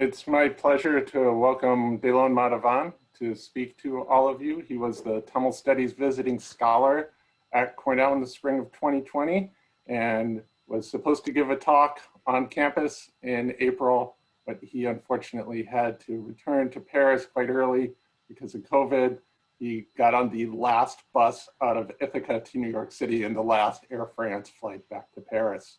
It's my pleasure to welcome Delon Madavan to speak to all of you. He was the Tamil Studies visiting scholar at Cornell in the spring of 2020 and was supposed to give a talk on campus in April, but he unfortunately had to return to Paris quite early because of COVID. He got on the last bus out of Ithaca to New York City and the last Air France flight back to Paris.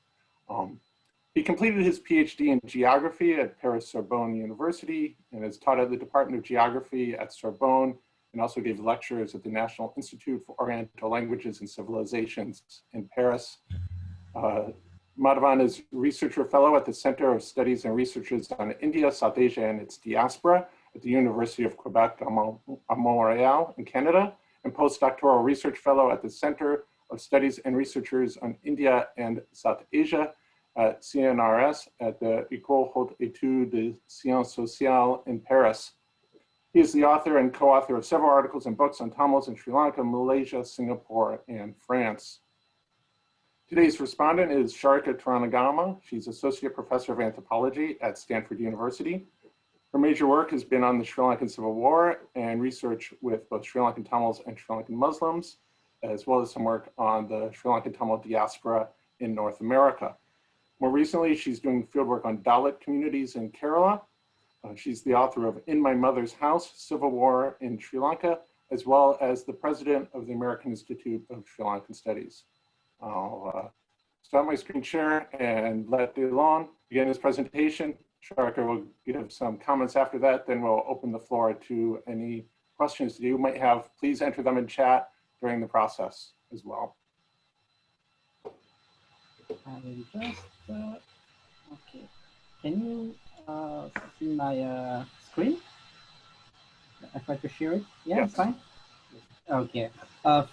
He completed his PhD in geography at Paris Sorbonne University and has taught at the Department of Geography at Sorbonne and also gave lectures at the National Institute for Oriental Languages and Civilizations in Paris. Madavan is researcher fellow at the Center of Studies and Researches on India, South Asia, and its diaspora at the University of Quebec à Montreal in Canada, and postdoctoral research fellow at the Center of Studies and Researchers on India and South Asia at CNRS at the École Haute Études de Sciences Sociales in Paris. He is the author and co-author of several articles and books on Tamils in Sri Lanka, Malaysia, Singapore, and France. Today's respondent is Sharika Taranagama. She's Associate Professor of Anthropology at Stanford University. Her major work has been on the Sri Lankan Civil War and research with both Sri Lankan Tamils and Sri Lankan Muslims, as well as some work on the Sri Lankan Tamil diaspora in North America. More recently, she's doing fieldwork on Dalit communities in Kerala. She's the author of In My Mother's House, Civil War in Sri Lanka, as well as the president of the American Institute of Sri Lankan Studies. I'll start my screen share and let Delon begin his presentation. Sharika will give some comments after that, then we'll open the floor to any questions that you might have. Please enter them in chat during the process as well. I will just, okay. Can you see my screen? I try to share it. Yeah, yes. It's fine. Okay.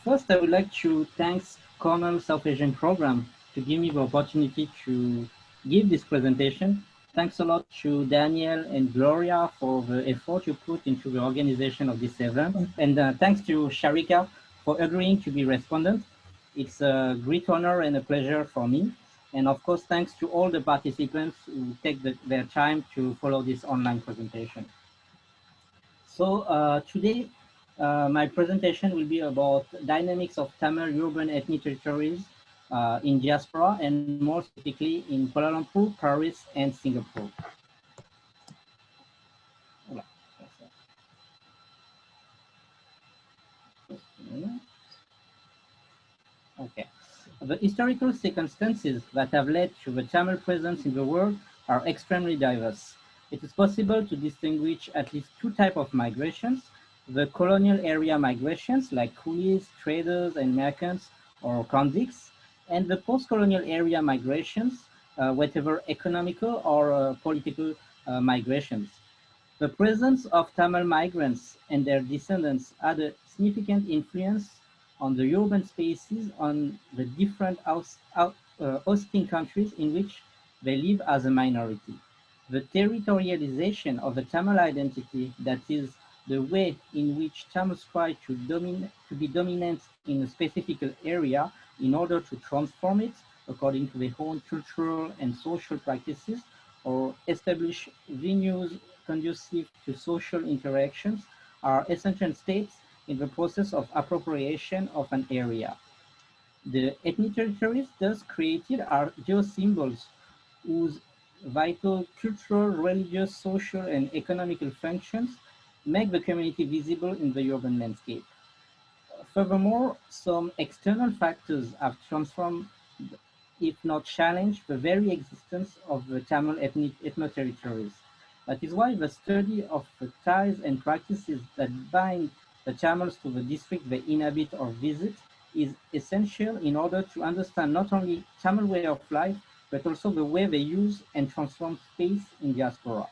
First, I would like to thank Cornell South Asian Program to give me the opportunity to give this presentation. Thanks a lot to Daniel and Gloria for the effort you put into the organization of this event. And thanks to Sharika for agreeing to be respondent. It's a great honor and a pleasure for me. And of course, thanks to all the participants who take their time to follow this online presentation. So today, my presentation will be about dynamics of Tamil urban ethnic territories in diaspora, and more specifically in Kuala Lumpur, Paris, and Singapore. Okay. The historical circumstances that have led to the Tamil presence in the world are extremely diverse. It is possible to distinguish at least two types of migrations: the colonial area migrations like coolies, traders, and merchants or convicts, and the post-colonial area migrations, whatever economical or political migrations. The presence of Tamil migrants and their descendants had a significant influence on the urban spaces on the different hosting countries in which they live as a minority. The territorialization of the Tamil identity, that is, the way in which Tamils try to be dominant in a specific area in order to transform it according to their own cultural and social practices, or establish venues conducive to social interactions, are essential states in the process of appropriation of an area. The ethnoterritories thus created are geosymbols whose vital cultural, religious, social, and economical functions make the community visible in the urban landscape. Furthermore, some external factors have transformed, if not challenged, the very existence of the Tamil ethnoterritories. That is why the study of the ties and practices that bind the Tamils to the district they inhabit or visit is essential in order to understand not only Tamil way of life, but also the way they use and transform space in diaspora.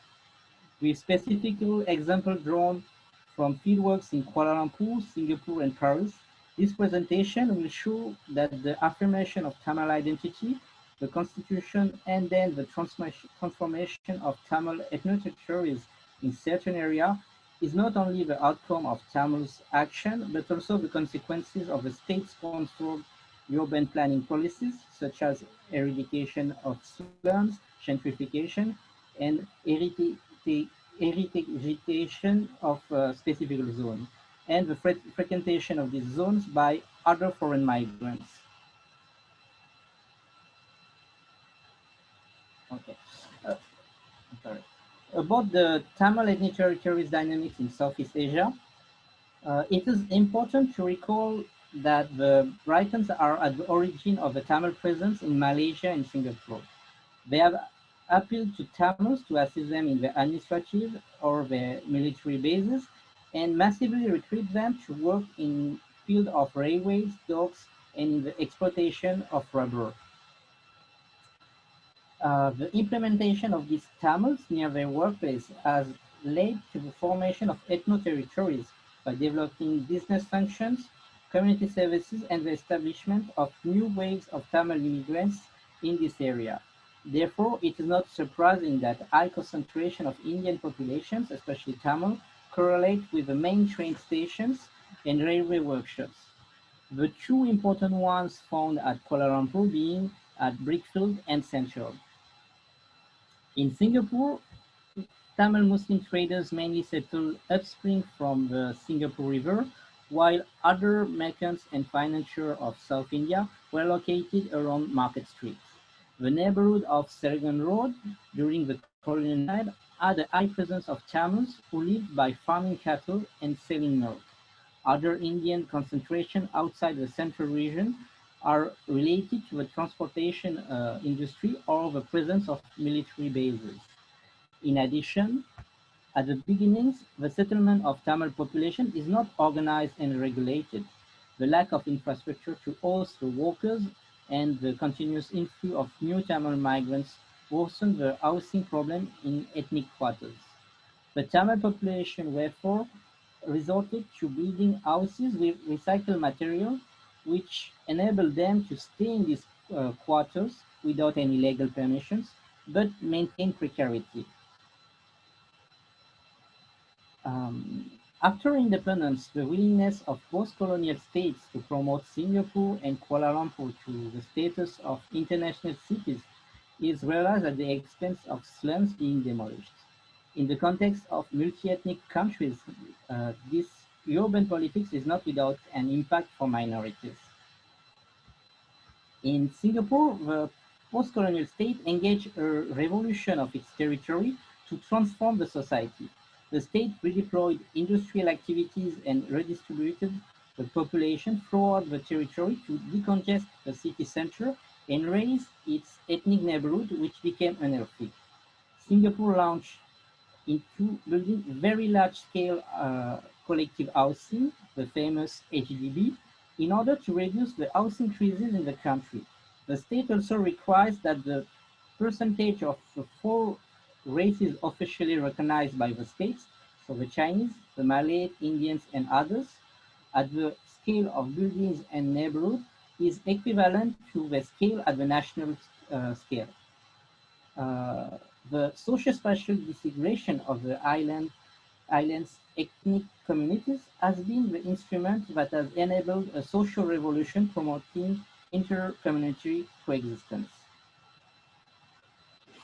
With specific examples drawn from fieldworks in Kuala Lumpur, Singapore, and Paris, this presentation will show that the affirmation of Tamil identity, the constitution, and then the transformation of Tamil ethnoterritories in certain areas is not only the outcome of Tamil's action, but also the consequences of the state-sponsored urban planning policies, such as eradication of slums, gentrification, and heritagitation of specific zones and the frequentation of these zones by other foreign migrants. Okay. Sorry. About the Tamil Ethnoterritories dynamics in Southeast Asia, it is important to recall that the Britons are at the origin of the Tamil presence in Malaysia and Singapore. They have appealed to Tamils to assist them in their administrative or their military bases and massively recruit them to work in field of railways, docks, and in the exploitation of rubber. The implementation of these Tamils near their workplace has led to the formation of ethno-territories by developing business functions, community services, and the establishment of new waves of Tamil immigrants in this area. Therefore, it is not surprising that high concentration of Indian populations, especially Tamil, correlate with the main train stations and railway workshops. The two important ones found at Kuala Lumpur being at Brickfield and Central. In Singapore, Tamil Muslim traders mainly settled upstream from the Singapore River, while other merchants and financiers of South India were located around Market Street. The neighborhood of Serangoon Road during the colonial period had a high presence of Tamils who lived by farming cattle and selling milk. Other Indian concentrations outside the central region are related to the transportation industry or the presence of military bases. In addition, at the beginnings, the settlement of Tamil population is not organized and regulated. The lack of infrastructure to host the workers and the continuous influx of new Tamil migrants worsened the housing problem in ethnic quarters. The Tamil population, therefore, resorted to building houses with recycled material, which enabled them to stay in these quarters without any legal permissions, but maintain precarity. After independence, the willingness of post-colonial states to promote Singapore and Kuala Lumpur to the status of international cities is realized at the expense of slums being demolished. In the context of multi-ethnic countries, this urban politics is not without an impact for minorities. In Singapore, the post-colonial state engaged a revolution of its territory to transform the society. The state redeployed industrial activities and redistributed the population throughout the territory to decongest the city center and raise its ethnic neighborhood, which became unhealthy. Singapore launched into building very large-scale collective housing, the famous HDB, in order to reduce the housing crisis in the country. The state also requires that the percentage of the four races officially recognized by the states, so the Chinese, the Malay, Indians, and others, at the scale of buildings and neighborhood is equivalent to the scale at the national scale. The socio-spatial disintegration of the island's ethnic communities has been the instrument that has enabled a social revolution promoting inter-community coexistence.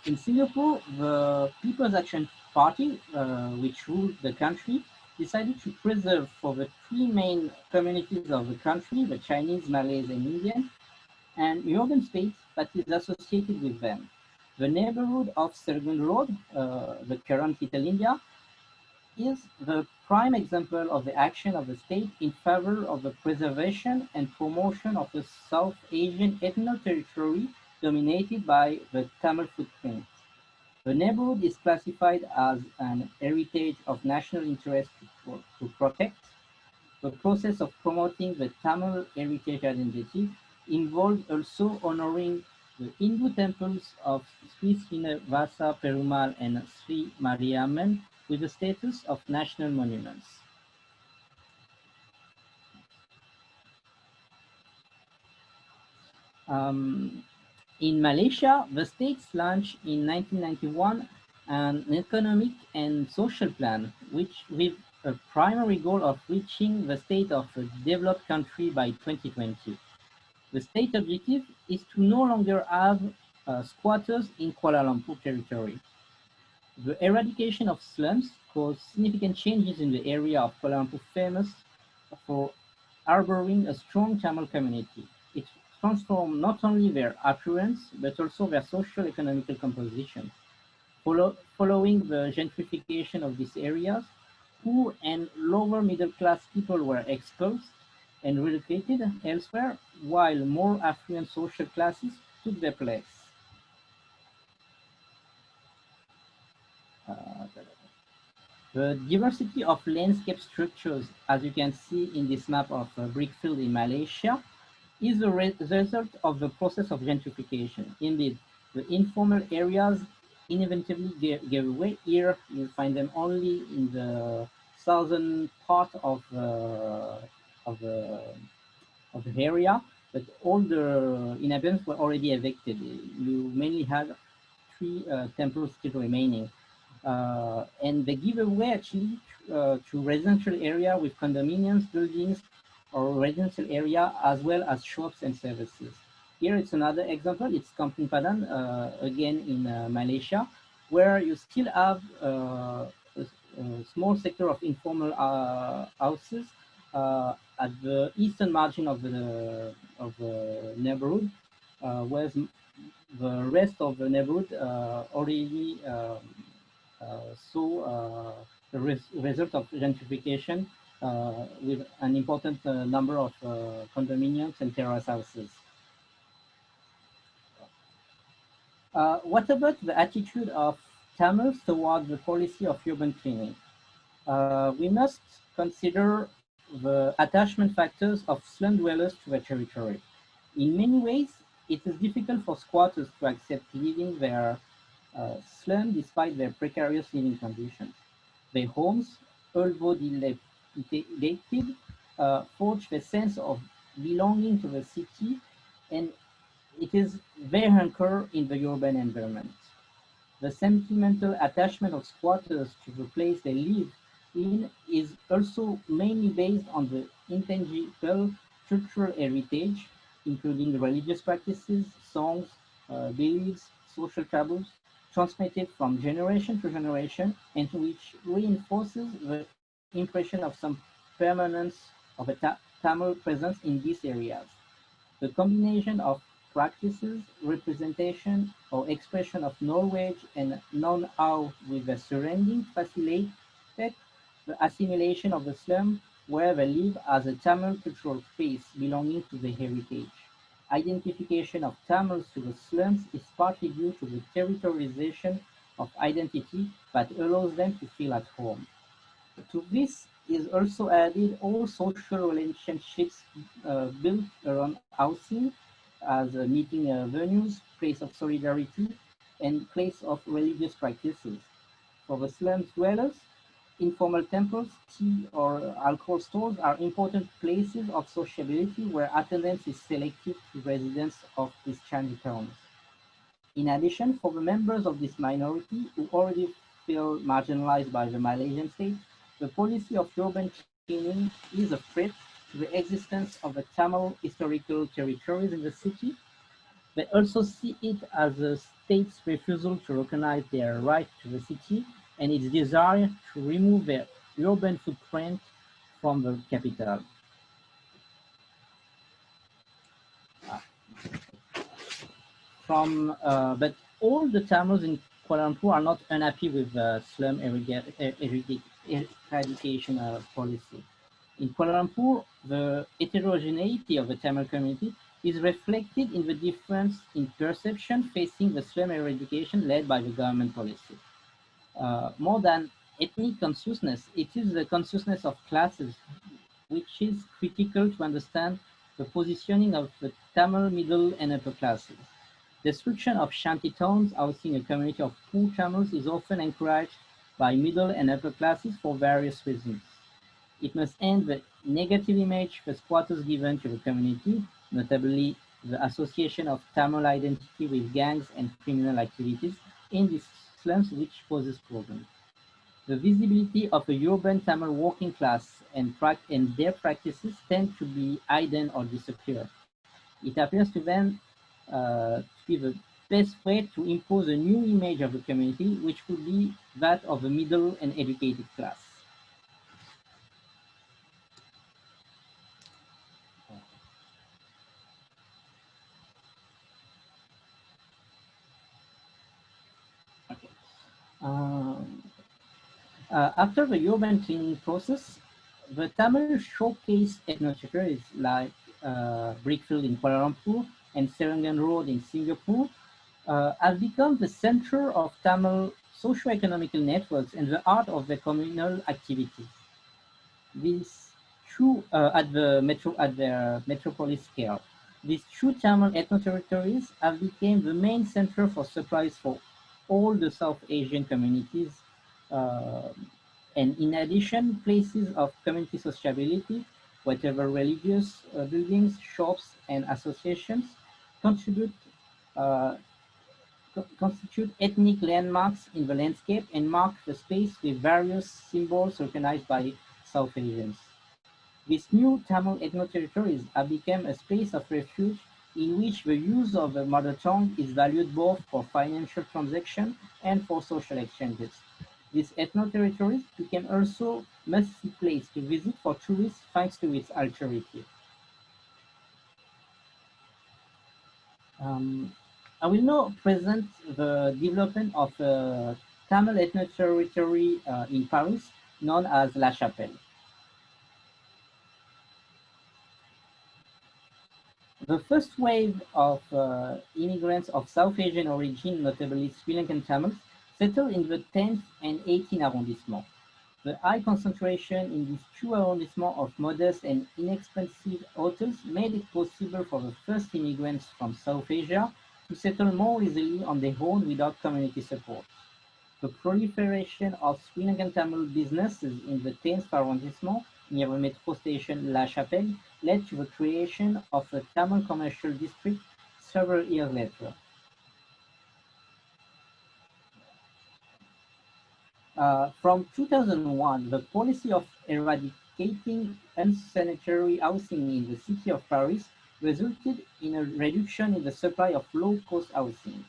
In Singapore, the People's Action Party, which ruled the country, decided to preserve for the three main communities of the country, the Chinese, Malays, and Indians, an urban space that is associated with them. The neighborhood of Serangoon Road, the current Little India, is the prime example of the action of the state in favor of the preservation and promotion of the South Asian ethno-territory dominated by the Tamil footprint. The neighborhood is classified as an heritage of national interest to protect. The process of promoting the Tamil heritage identity involved also honoring the Hindu temples of Sri Srinivasa Perumal and Sri Mariamman with the status of national monuments. In Malaysia, the states launched in 1991 an economic and social plan, which with a primary goal of reaching the state of a developed country by 2020. The state objective is to no longer have squatters in Kuala Lumpur territory. The eradication of slums caused significant changes in the area of Kuala Lumpur, famous for harboring a strong Tamil community. It transformed not only their appearance, but also their social economical composition. Following the gentrification of these areas, poor and lower middle class people were expelled and relocated elsewhere, while more affluent social classes took their place. Uh, The diversity of landscape structures, as you can see in this map of Brickfield in Malaysia, is the result of the process of gentrification. Indeed, the informal areas inevitably gave way. Here, you find them only in the southern part of the of the area, but all the inhabitants were already evicted. You mainly had three temples still remaining. And they give away actually to residential area with condominiums, buildings, or residential area, as well as shops and services. Here it's another example. It's Kampung Padan, again in Malaysia, where you still have a small sector of informal houses at the eastern margin of the neighborhood, whereas the rest of the neighborhood already saw the result of gentrification with an important number of condominiums and terrace houses. What about the attitude of Tamils towards the policy of urban cleaning? We must consider the attachment factors of slum dwellers to their territory. In many ways, it is difficult for squatters to accept leaving their slum despite their precarious living conditions. Their homes, although dilapidated, forge the sense of belonging to the city, and it is their anchor in the urban environment. The sentimental attachment of squatters to the place they live in is also mainly based on the intangible cultural heritage, including religious practices, songs, beliefs, social taboos, transmitted from generation to generation, and which reinforces the impression of some permanence of a Tamil presence in these areas. The combination of practices, representation, or expression of knowledge and know-how with the surrounding facilitate the assimilation of the slum where they live as a Tamil cultural space belonging to the heritage. Identification of Tamils to the slums is partly due to the territorialization of identity that allows them to feel at home. To this is also added all social relationships built around housing as meeting venues, place of solidarity, and place of religious practices. For the slums dwellers, informal temples, tea or alcohol stores are important places of sociability where attendance is selective to residents of these shanty towns. In addition, for the members of this minority who already feel marginalized by the Malaysian state, the policy of urban cleaning is a threat to the existence of the Tamil historical territories in the city. They also see it as the state's refusal to recognize their right to the city and its desire to remove their urban footprint from the capital. But all the Tamils in Kuala Lumpur are not unhappy with the slum eradication policy. In Kuala Lumpur, the heterogeneity of the Tamil community is reflected in the difference in perception facing the slum eradication led by the government policy. More than ethnic consciousness, it is the consciousness of classes which is critical to understand the positioning of the Tamil middle and upper classes. Destruction of shanty towns housing a community of poor Tamils is often encouraged by middle and upper classes for various reasons. It must end the negative image the squatters given to the community, notably the association of Tamil identity with gangs and criminal activities in these slums, which poses problems. The visibility of a urban Tamil working class and their practices tend to be hidden or disappear. It appears to them to be the best way to impose a new image of the community, which would be that of a middle and educated class. Okay. Um, After the urban cleaning process, the Tamil showcased ethnoterritories like Brickfield in Kuala Lumpur and Serangan Road in Singapore have become the center of Tamil socio-economical networks and the heart of their communal activities. These true at their metropolis scale. These true Tamil ethno-territories have become the main center for supplies for all the South Asian communities, uh, and in addition, places of community sociability, whatever religious buildings, shops, and associations contribute uh, constitute ethnic landmarks in the landscape and mark the space with various symbols recognized by South Asians. These new Tamil ethno-territories have become a space of refuge in which the use of the mother tongue is valued both for financial transactions and for social exchanges. These ethno-territories became also must-see place to visit for tourists thanks to its alterity. Um, I will now present the development of a Tamil ethno-territory in Paris known as La Chapelle. The first wave of immigrants of South Asian origin, notably Sri Lankan Tamils, settled in the 10th and 18th arrondissement. The high concentration in these two arrondissements of modest and inexpensive hotels made it possible for the first immigrants from South Asia to settle more easily on their own without community support. The proliferation of Sri Lankan Tamil businesses in the 10th arrondissement near the metro station La Chapelle led to the creation of a Tamil commercial district several years later. From 2001, the policy of eradicating unsanitary housing in the city of Paris resulted in a reduction in the supply of low-cost housing.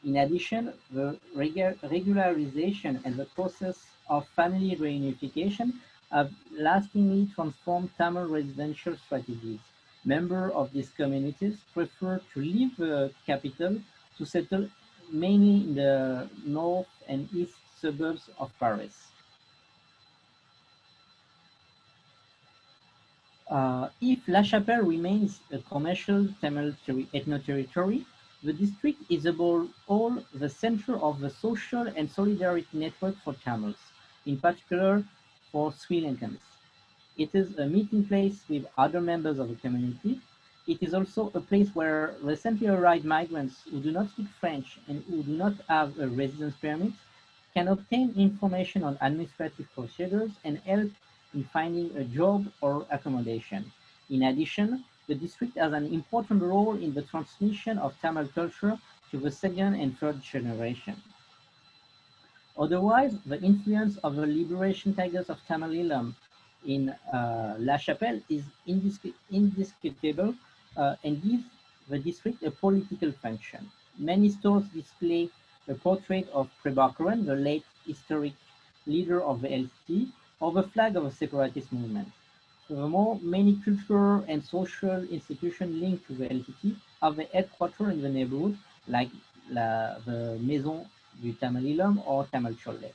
In addition, the regularization and the process of family reunification have lastingly transformed Tamil residential strategies. Members of these communities prefer to leave the capital to settle mainly in the north and east suburbs of Paris. If La Chapelle remains a commercial Tamil ethno-territory, the district is above all the center of the social and solidarity network for Tamils, in particular for Sri Lankans. It is a meeting place with other members of the community. It is also a place where recently arrived migrants who do not speak French and who do not have a residence permit can obtain information on administrative procedures and help in finding a job or accommodation. In addition, the district has an important role in the transmission of Tamil culture to the second and third generation. Otherwise, the influence of the liberation tigers of Tamil in La Chapelle is indisputable and gives the district a political function. Many stores display a portrait of Prabhakaran, the late historic leader of the LTT, or the flag of a separatist movement. Furthermore, many cultural and social institutions linked to the LTT have their headquarters in the neighborhood, like the Maison du Tamil or Tamil Cholle.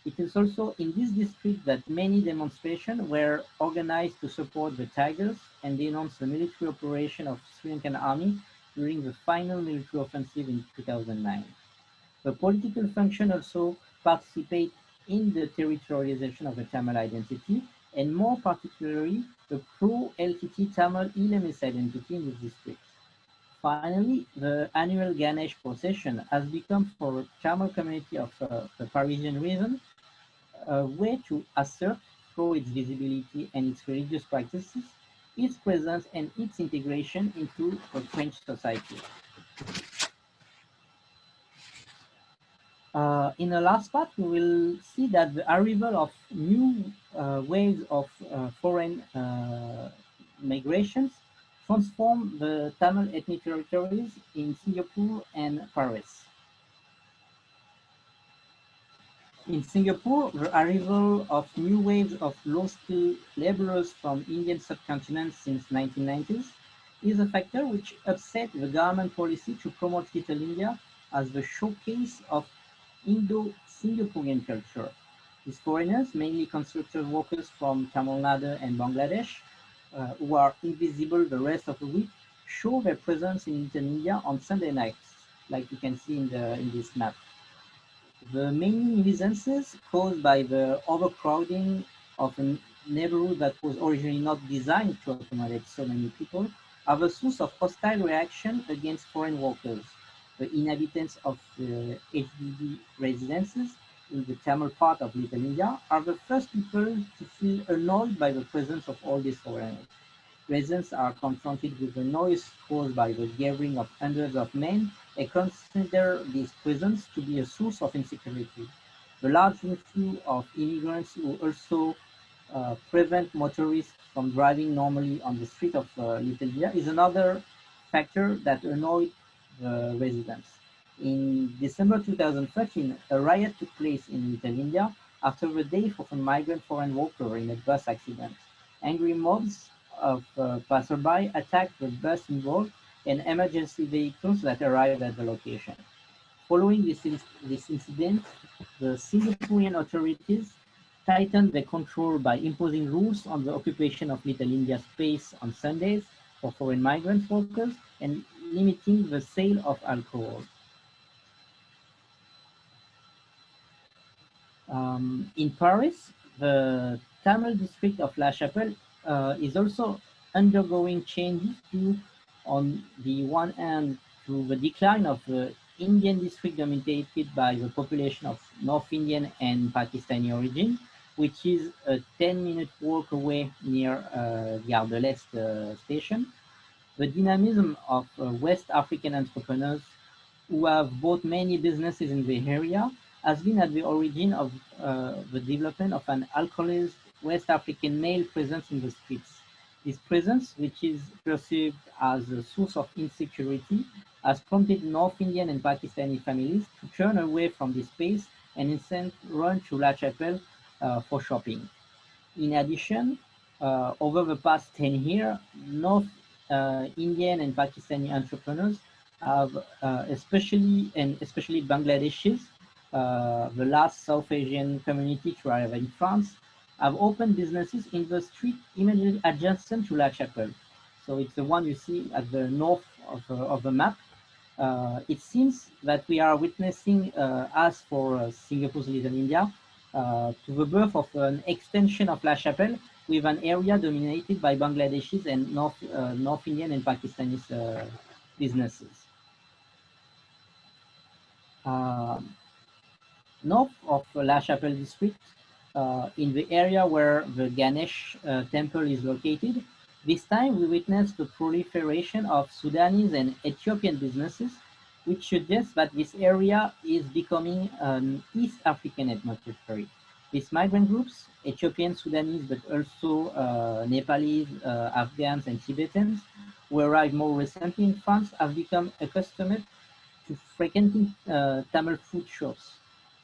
It is also in this district that many demonstrations were organized to support the Tigers and denounce the military operation of Sri Lankan army during the final military offensive in 2009. The political function also participate in the territorialization of the Tamil identity, and more particularly, the pro-LTT Tamil Ilamis identity in the district. Finally, the annual Ganesh procession has become for the Tamil community of the Parisian region a way to assert, through its visibility and its religious practices, its presence and its integration into the French society. In the last part, we will see that the arrival of new waves of foreign migrations transformed the Tamil ethnic territories in Singapore and Paris. In Singapore, the arrival of new waves of low-skilled laborers from Indian subcontinent since 1990s is a factor which upset the government policy to promote Little India as the showcase of Indo-Singaporean culture. These foreigners, mainly construction workers from Tamil Nadu and Bangladesh, who are invisible the rest of the week, show their presence in Little India on Sunday nights, like you can see in this map. The main nuisances caused by the overcrowding of a neighborhood that was originally not designed to accommodate so many people are the source of hostile reaction against foreign workers. The inhabitants of the HDB residences in the Tamil part of Little India are the first people to feel annoyed by the presence of all these foreigners. Residents are confronted with the noise caused by the gathering of hundreds of men and consider this presence to be a source of insecurity. The large influx of immigrants who also prevent motorists from driving normally on the street of Little India is another factor that annoyed the residents. In December 2013, a riot took place in Little India after the death of a migrant foreign worker in a bus accident. Angry mobs of passerby attacked the bus involved and emergency vehicles that arrived at the location. Following this incident, the Singaporean authorities tightened their control by imposing rules on the occupation of Little India space on Sundays for foreign migrant workers and limiting the sale of alcohol. In Paris, the Tamil district of La Chapelle is also undergoing changes due, on the one hand, to the decline of the Indian district dominated by the population of North Indian and Pakistani origin, which is a 10-minute walk away near Gare de l'Est station. The dynamism of West African entrepreneurs who have bought many businesses in the area has been at the origin of the development of an alcoholized West African male presence in the streets. This presence, which is perceived as a source of insecurity, has prompted North Indian and Pakistani families to turn away from this space and instead run to La Chapelle for shopping. In addition, over the past 10 years, North Indian and Pakistani entrepreneurs have, especially Bangladeshis, the last South Asian community to arrive in France, have opened businesses in the street immediately adjacent to La Chapelle. So it's the one you see at the north of the map. It seems that we are witnessing, as for Singapore's Little India, to the birth of an extension of La Chapelle with an area dominated by Bangladeshis and North Indian and Pakistani businesses. North of La Chapelle district, in the area where the Ganesh temple is located, this time we witnessed the proliferation of Sudanese and Ethiopian businesses, which suggests that this area is becoming an East African ethnoterritory. These migrant groups, Ethiopian, Sudanese, but also Nepalese, Afghans, and Tibetans, who arrived more recently in France, have become accustomed to frequenting Tamil food shops.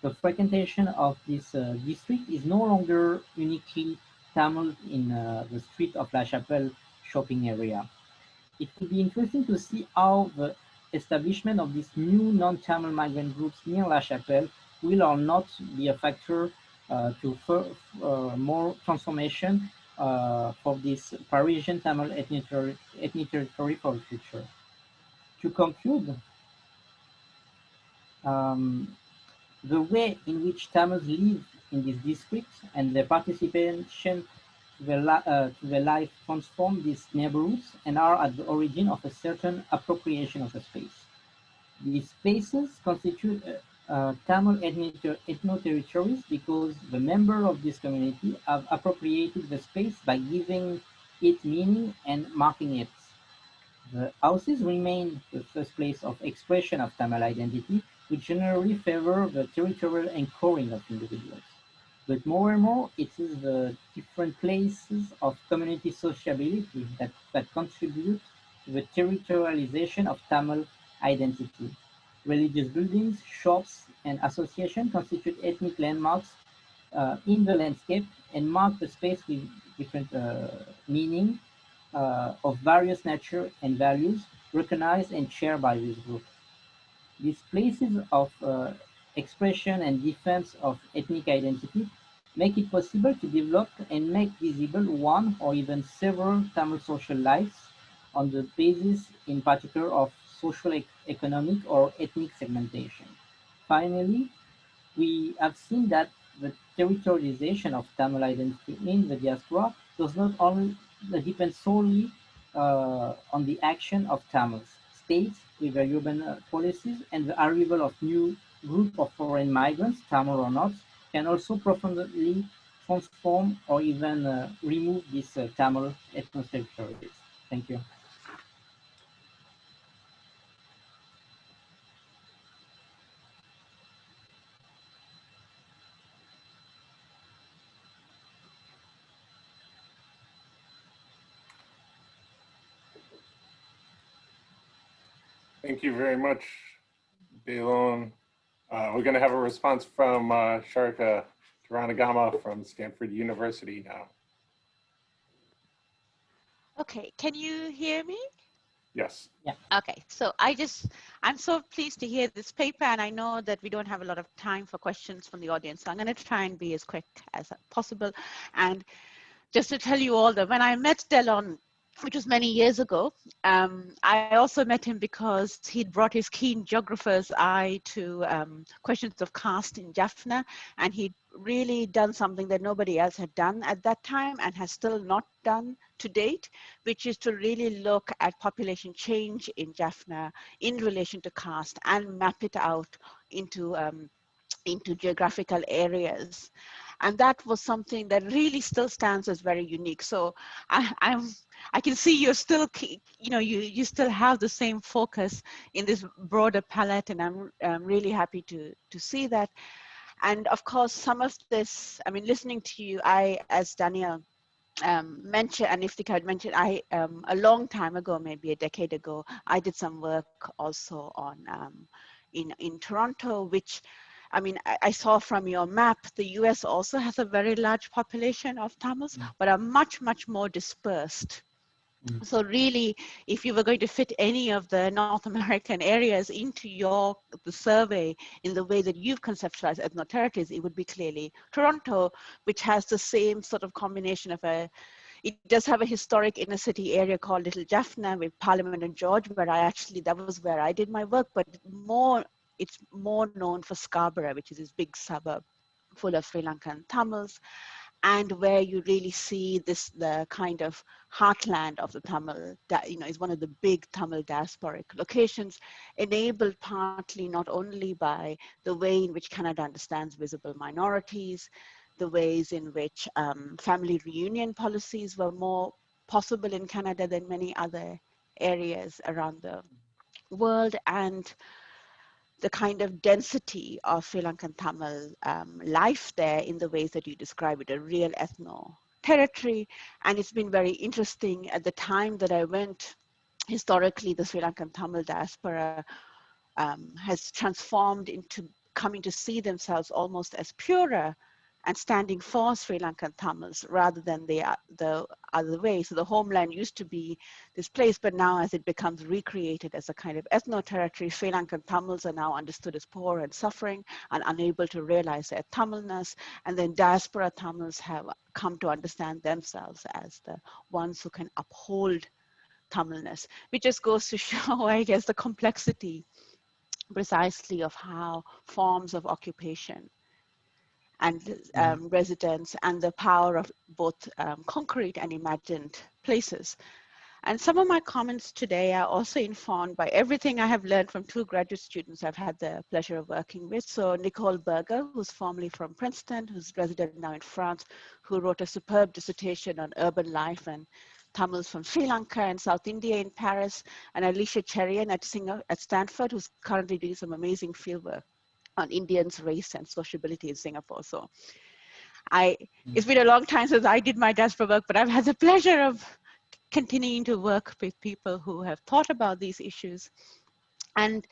The frequentation of this district is no longer uniquely Tamil in the street of La Chapelle shopping area. It will be interesting to see how the establishment of these new non-Tamil migrant groups near La Chapelle will or not be a factor to more transformation for this Parisian Tamil ethnic territory for the future. To conclude, um, the way in which Tamils live in this district and their participation to the life transform these neighborhoods and are at the origin of a certain appropriation of a space. These spaces constitute Tamil ethno-territories because the members of this community have appropriated the space by giving it meaning and marking it. The houses remain the first place of expression of Tamil identity, which generally favor the territorial anchoring of individuals. But more and more, it is the different places of community sociability that contribute to the territorialization of Tamil identity. Religious buildings, shops, and associations constitute ethnic landmarks in the landscape and mark the space with different meaning of various nature and values recognized and shared by this group. These places of expression and defense of ethnic identity make it possible to develop and make visible one or even several Tamil social lives on the basis in particular of social, economic, or ethnic segmentation. Finally, we have seen that the territorialization of Tamil identity in the diaspora does not only depend solely on the action of Tamils. States with their urban policies and the arrival of new group of foreign migrants, Tamil or not, can also profoundly transform or even remove these Tamil ethnoterritories. Thank you. Thank you very much, Delon. We're going to have a response from Sharika Taranagama from Stanford University now. Okay, can you hear me? Yes. Yeah. Okay, so I'm so pleased to hear this paper, and I know that we don't have a lot of time for questions from the audience, so I'm going to try and be as quick as possible. And just to tell you all that when I met Delon, which was many years ago, I also met him because he'd brought his keen geographer's eye to questions of caste in Jaffna, and he'd really done something that nobody else had done at that time and has still not done to date, which is to really look at population change in Jaffna in relation to caste and map it out into geographical areas. And that was something that really still stands as very unique. So I can see you're still, you still have the same focus in this broader palette, and I'm really happy to see that. And of course, some of this, I mean, listening to you, as Daniel mentioned, and Iftika had mentioned, a long time ago, maybe a decade ago, I did some work also on in Toronto, which, I mean, I saw from your map, the US also has a very large population of Tamils, but are much, much more dispersed. So really, if you were going to fit any of the North American areas into the survey in the way that you've conceptualized ethnoterritories, it would be clearly Toronto, which has the same sort of combination of it does have a historic inner city area called Little Jaffna with Parliament and George, where that was where I did my work, but it's more known for Scarborough, which is this big suburb full of Sri Lankan Tamils, and where you really see the kind of heartland of the Tamil, is one of the big Tamil diasporic locations, enabled partly not only by the way in which Canada understands visible minorities, the ways in which family reunion policies were more possible in Canada than many other areas around the world, and the kind of density of Sri Lankan Tamil life there in the ways that you describe it, a real ethno-territory. And it's been very interesting at the time that I went, historically, the Sri Lankan Tamil diaspora has transformed into coming to see themselves almost as purer and standing for Sri Lankan Tamils rather than the other way. So the homeland used to be this place, but now as it becomes recreated as a kind of ethno-territory, Sri Lankan Tamils are now understood as poor and suffering and unable to realize their Tamilness. And then diaspora Tamils have come to understand themselves as the ones who can uphold Tamilness, which just goes to show, I guess, the complexity precisely of how forms of occupation and residence and the power of both concrete and imagined places. And some of my comments today are also informed by everything I have learned from two graduate students I've had the pleasure of working with. So Nicole Berger, who's formerly from Princeton, who's resident now in France, who wrote a superb dissertation on urban life and Tamils from Sri Lanka and South India in Paris, and Alicia Cherian at Stanford, who's currently doing some amazing fieldwork on Indians, race, and sociability in Singapore. So it's been a long time since I did my diaspora work, but I've had the pleasure of continuing to work with people who have thought about these issues. And,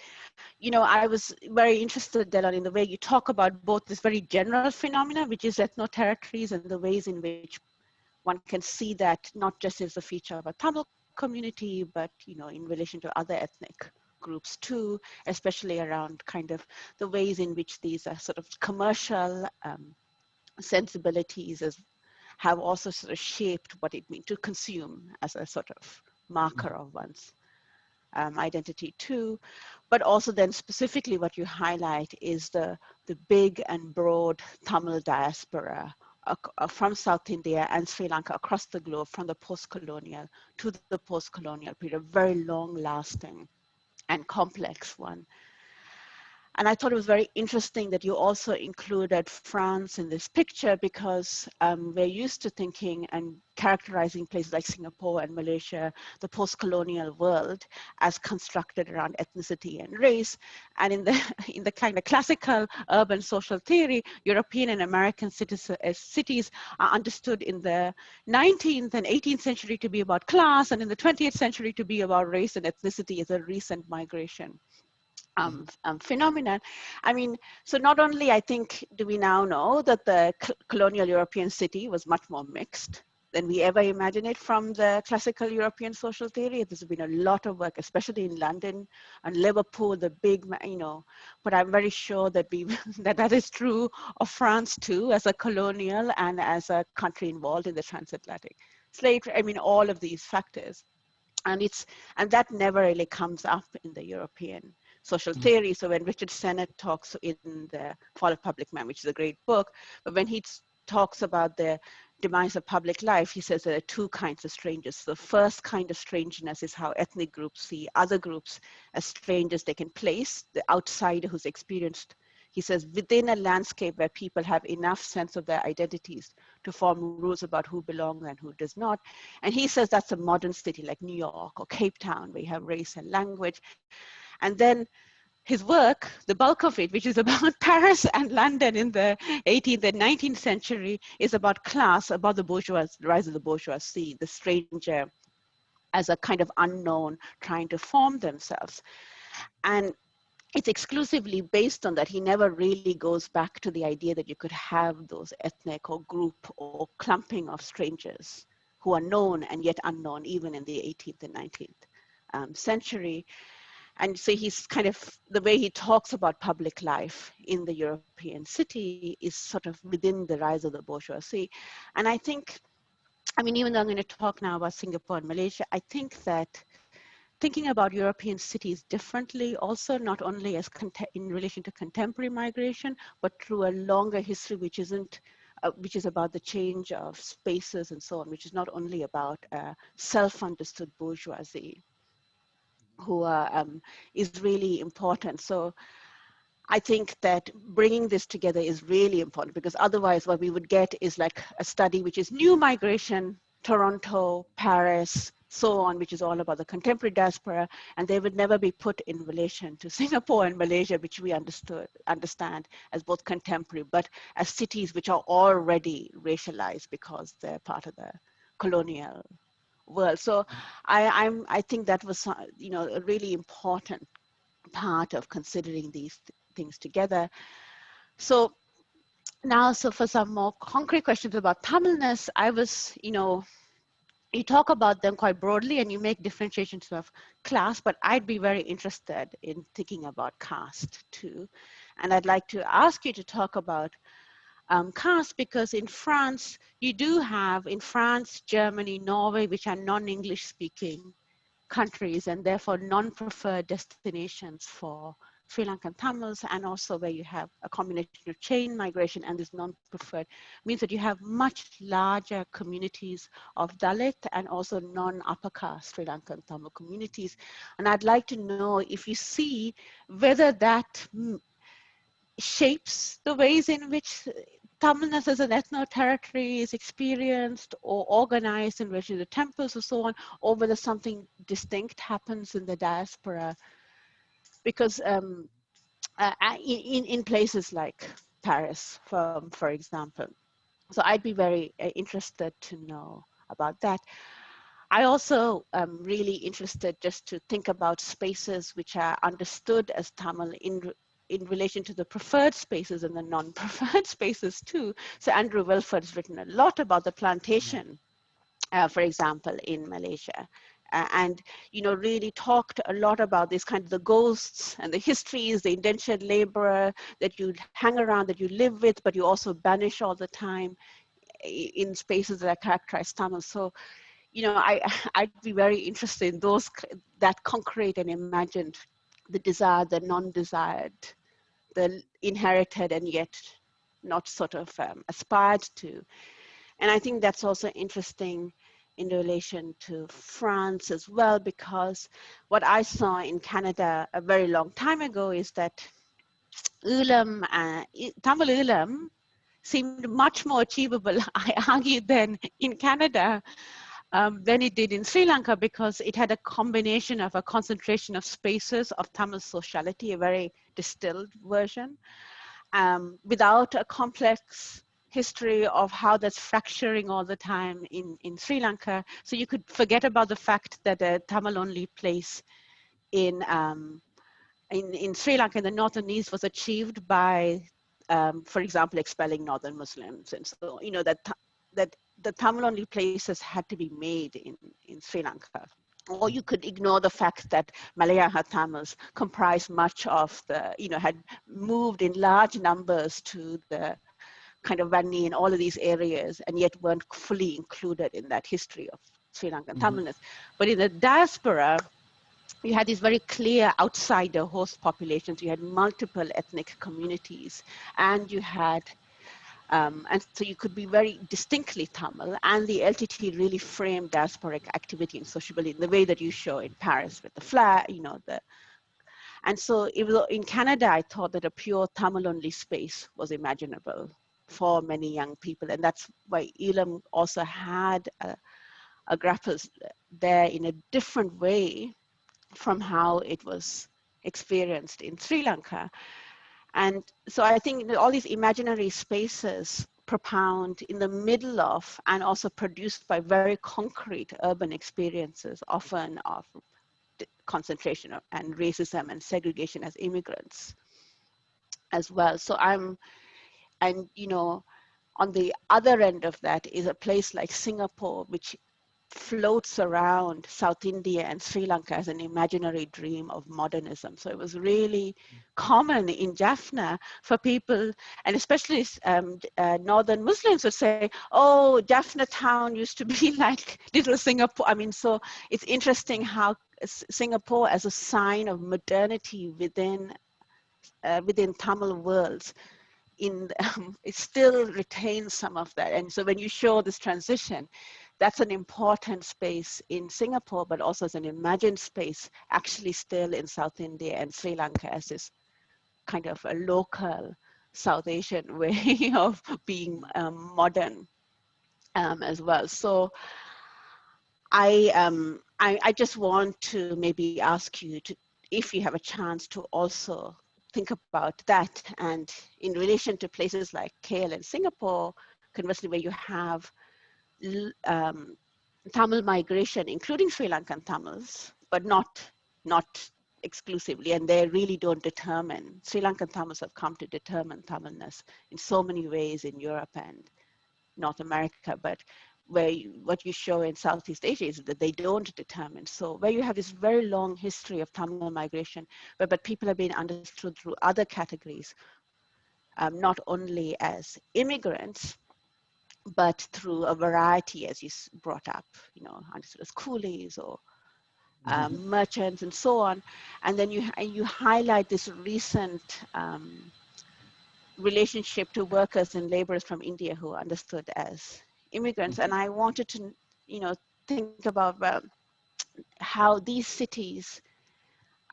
you know, I was very interested, Delon, in the way you talk about both this very general phenomena, which is ethno-territories, and the ways in which one can see that not just as a feature of a Tamil community, but, you know, in relation to other ethnic groups too, especially around kind of the ways in which these are sort of commercial sensibilities have also sort of shaped what it means to consume as a sort of marker of one's identity too. But also then specifically what you highlight is the big and broad Tamil diaspora from South India and Sri Lanka across the globe, from the post-colonial to the post-colonial period, a very long-lasting and complex one. And I thought it was very interesting that you also included France in this picture, because we're used to thinking and characterizing places like Singapore and Malaysia, the post-colonial world, as constructed around ethnicity and race. And in the kind of classical urban social theory, European and American cities are understood in the 19th and 18th century to be about class, and in the 20th century to be about race and ethnicity as a recent migration phenomenon. I mean, so not only, I think, do we now know that the colonial European city was much more mixed than we ever imagined it from the classical European social theory. There's been a lot of work, especially in London and Liverpool, the big, you know, but I'm very sure that that is true of France too, as a colonial and as a country involved in the transatlantic slave trade. I mean, all of these factors. And that never really comes up in the European social theory. So when Richard Sennett talks in The Fall of Public Man, which is a great book, but when he talks about the demise of public life, he says there are two kinds of strangers. The first kind of strangeness is how ethnic groups see other groups as strangers they can place, the outsider who's experienced, he says, within a landscape where people have enough sense of their identities to form rules about who belongs and who does not. And he says that's a modern city like New York or Cape Town, where you have race and language. And then his work, the bulk of it, which is about Paris and London in the 18th and 19th century, is about class, about the rise of the bourgeoisie, the stranger as a kind of unknown trying to form themselves. And it's exclusively based on that. He never really goes back to the idea that you could have those ethnic or group or clumping of strangers who are known and yet unknown, even in the 18th and 19th century. And so he's kind of, the way he talks about public life in the European city is sort of within the rise of the bourgeoisie. And I think, I mean, even though I'm going to talk now about Singapore and Malaysia, I think that thinking about European cities differently, also not only as in relation to contemporary migration, but through a longer history, which is about the change of spaces and so on, which is not only about self-understood bourgeoisie, who is really important. So I think that bringing this together is really important, because otherwise what we would get is like a study which is new migration, Toronto, Paris, so on, which is all about the contemporary diaspora, and they would never be put in relation to Singapore and Malaysia, which we understand as both contemporary, but as cities which are already racialized because they're part of the colonial world. So I think that was, you know, a really important part of considering these things together. So now, so for some more concrete questions about Tamilness, I was, you know, you talk about them quite broadly and you make differentiations of class, but I'd be very interested in thinking about caste too. And I'd like to ask you to talk about caste, because in France, you do have, in France, Germany, Norway, which are non-English speaking countries and therefore non-preferred destinations for Sri Lankan Tamils, and also where you have a combination of chain migration and this non-preferred, means that you have much larger communities of Dalit and also non-upper caste Sri Lankan Tamil communities. And I'd like to know if you see whether that shapes the ways in which Tamilness as an ethno-territory is experienced or organized in relation to temples or so on, or whether something distinct happens in the diaspora. Because in places like Paris, for example. So I'd be very interested to know about that. I also am really interested just to think about spaces which are understood as Tamil in relation to the preferred spaces and the non-preferred spaces too. So Andrew Wilford's written a lot about the plantation, for example, in Malaysia. And really talked a lot about this kind of the ghosts and the histories, the indentured laborer that you hang around, that you live with, but you also banish all the time in spaces that are characterized Tamil. So, I'd be very interested in those, that concrete and imagined, the desired, the non-desired, the inherited and yet not sort of aspired to. And I think that's also interesting in relation to France as well, because what I saw in Canada a very long time ago is that Tamil Ulam seemed much more achievable, I argue, than in Canada than it did in Sri Lanka, because it had a combination of a concentration of spaces of Tamil sociality, a very distilled version, without a complex history of how that's fracturing all the time in Sri Lanka. So you could forget about the fact that a Tamil-only place in Sri Lanka in the north and east was achieved by, for example, expelling northern Muslims. And so, that the Tamil-only places had to be made in Sri Lanka. Or you could ignore the fact that Malayaha Tamils comprised much of the, had moved in large numbers to the kind of Vanni and all of these areas, and yet weren't fully included in that history of Sri Lankan Tamilness. But in the diaspora, you had these very clear outsider host populations. You had multiple ethnic communities, and you had, and so you could be very distinctly Tamil, and the LTT really framed diasporic activity and sociability in the way that you show in Paris with the flag, and so even though in Canada, I thought that a pure Tamil-only space was imaginable for many young people, and that's why Elam also had a grapples there in a different way from how it was experienced in Sri Lanka. And so I think all these imaginary spaces propound in the middle of and also produced by very concrete urban experiences, often of concentration and racism and segregation as immigrants as well. So on the other end of that is a place like Singapore, which floats around South India and Sri Lanka as an imaginary dream of modernism. So it was really common in Jaffna for people, and especially Northern Muslims would say, oh, Jaffna town used to be like little Singapore. I mean, so it's interesting how Singapore as a sign of modernity within Tamil worlds, it still retains some of that. And so when you show this transition, that's an important space in Singapore, but also as an imagined space, actually still in South India and Sri Lanka as this kind of a local South Asian way of being modern as well. So I just want to maybe ask you to, if you have a chance to also think about that, and in relation to places like KL and Singapore, conversely, where you have Tamil migration, including Sri Lankan Tamils, but not exclusively, and they really don't determine. Sri Lankan Tamils have come to determine Tamilness in so many ways in Europe and North America, but what you show in Southeast Asia is that they don't determine. So where you have this very long history of Tamil migration, but people have been understood through other categories, not only as immigrants, but through a variety, as you brought up, understood as coolies or merchants and so on. And then you highlight this recent relationship to workers and laborers from India who are understood as immigrants. And I wanted to, think about how these cities,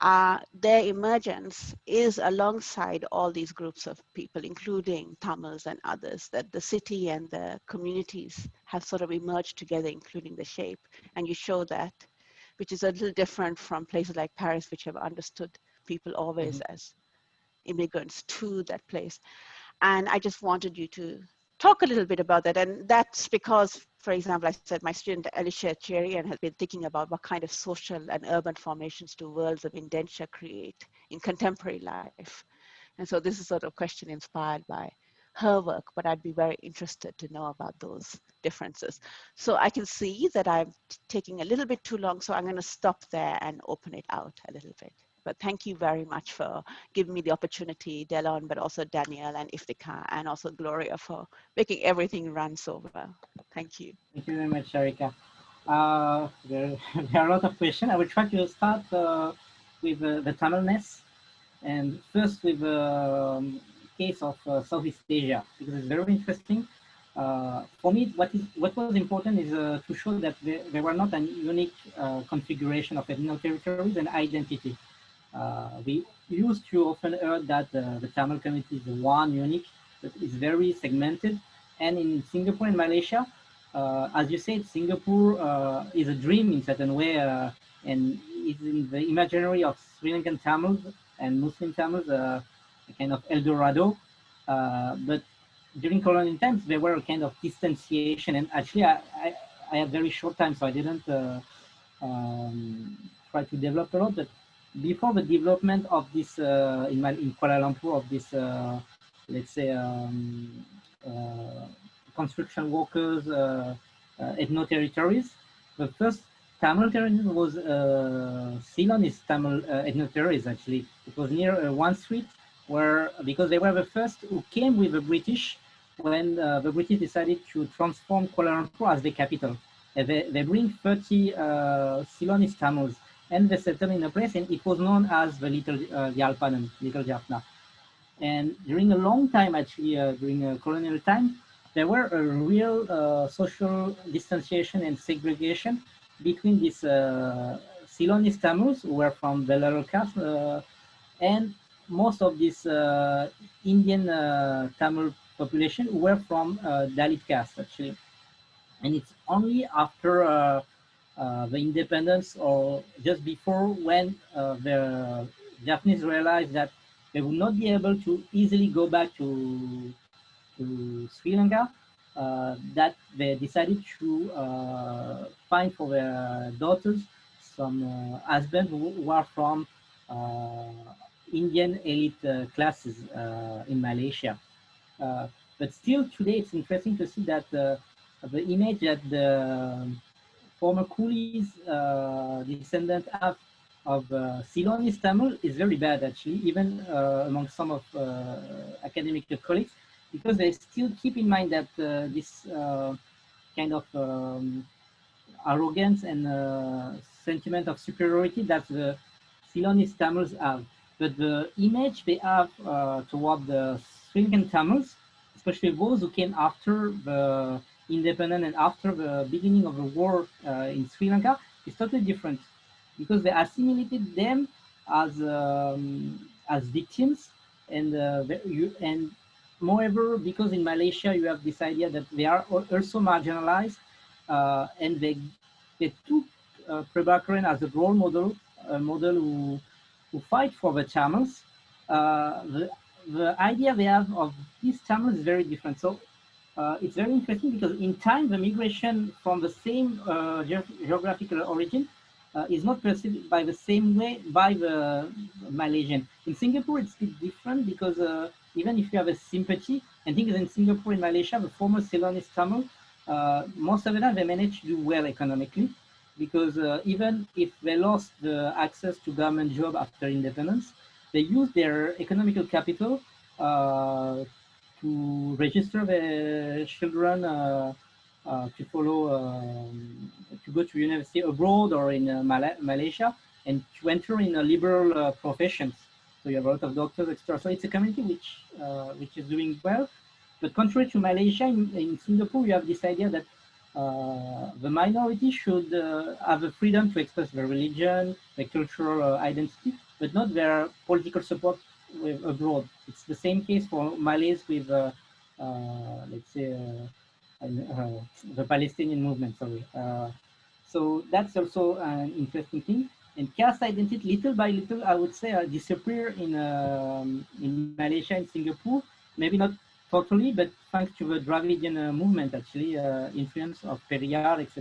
their emergence is alongside all these groups of people, including Tamils and others, that the city and the communities have sort of emerged together, including the shape. And you show that, which is a little different from places like Paris, which have understood people always as immigrants to that place. And I just wanted you to talk a little bit about that. And that's because for example, I said my student Alicia Cherian has been thinking about what kind of social and urban formations do worlds of indenture create in contemporary life. And so this is sort of question inspired by her work, but I'd be very interested to know about those differences. So I can see that I'm taking a little bit too long, so I'm going to stop there and open it out a little bit. But thank you very much for giving me the opportunity, Delon, but also Danielle and Iftika, and also Gloria for making everything run so well. Thank you. Thank you very much, Sharika. There, there are a lot of questions. I will try to start with the Tamilness, and first with the case of Southeast Asia, because it's very interesting. For me, what was important is to show that there were not a unique configuration of ethno-territories and identity. We used to often hear that the Tamil community is one unique, but it's very segmented. And in Singapore and Malaysia, as you said, Singapore is a dream in certain way, and is in the imaginary of Sri Lankan Tamils and Muslim Tamils, a kind of El Dorado. But during colonial times, there were a kind of distanciation, and actually, I had very short time, so I didn't try to develop a lot. But before the development of this in Kuala Lumpur of this, let's say, construction workers, ethno-territories, the first Tamil territory was Ceylonese Tamil ethno-territories. Actually, it was near one street where, because they were the first who came with the British when the British decided to transform Kuala Lumpur as the capital. They bring 30 Ceylonese Tamils, and they settled in a place, and it was known as the Little Yalpanam, Little Jaffna. And during a long time, actually, during colonial time, there were a real social distanciation and segregation between these Ceylonese Tamils, who were from the lower caste, and most of this Indian Tamil population who were from Dalit caste, actually. And it's only after the independence, or just before, when the Japanese realized that they would not be able to easily go back to Sri Lanka, that they decided to find for their daughters some husbands who are from Indian elite classes in Malaysia. But still today, it's interesting to see that the image that the former coolies descendants have of Ceylonese Tamil is very bad, actually, even among some of academic colleagues, because they still keep in mind that this kind of arrogance and sentiment of superiority that the Ceylonese Tamils have. But the image they have toward the Sri Lankan Tamils, especially those who came after the independence and after the beginning of the war in Sri Lanka, is totally different, because they assimilated them as victims, and moreover, because in Malaysia you have this idea that they are also marginalized, and they took Prabhakaran as a role model, a model who fight for the Tamils. The idea they have of these Tamils is very different. So it's very interesting, because in time the migration from the same geographical origin is not perceived by the same way by the Malaysian. In Singapore, it's a bit different, because even if you have a sympathy, and things in Singapore and Malaysia, the former Ceylonese Tamil, most of the time they managed to do well economically, because even if they lost the access to government job after independence, they used their economical capital to register their children to follow, to go to university abroad or in Malaysia, and to enter in a liberal professions. So you have a lot of doctors, etc. So it's a community which is doing well. But contrary to Malaysia, in Singapore, you have this idea that the minority should have the freedom to express their religion, their cultural identity, but not their political support abroad. It's the same case for Malays with, let's say, the Palestinian movement. Sorry. So that's also an interesting thing. And caste identity, little by little, I would say, disappear in Malaysia and Singapore. Maybe not totally, but thanks to the Dravidian movement, actually, influence of Periyar, etc.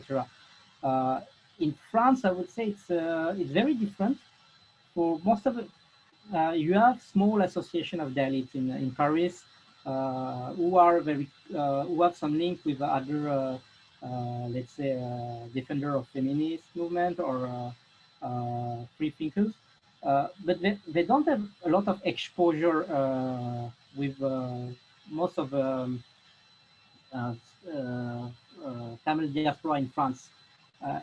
In France, I would say it's very different. For most of it, you have small association of Dalits in Paris who are very who have some link with other let's say defender of feminist movement or free thinkers, but they don't have a lot of exposure with most of uh, uh, Tamil diaspora in France.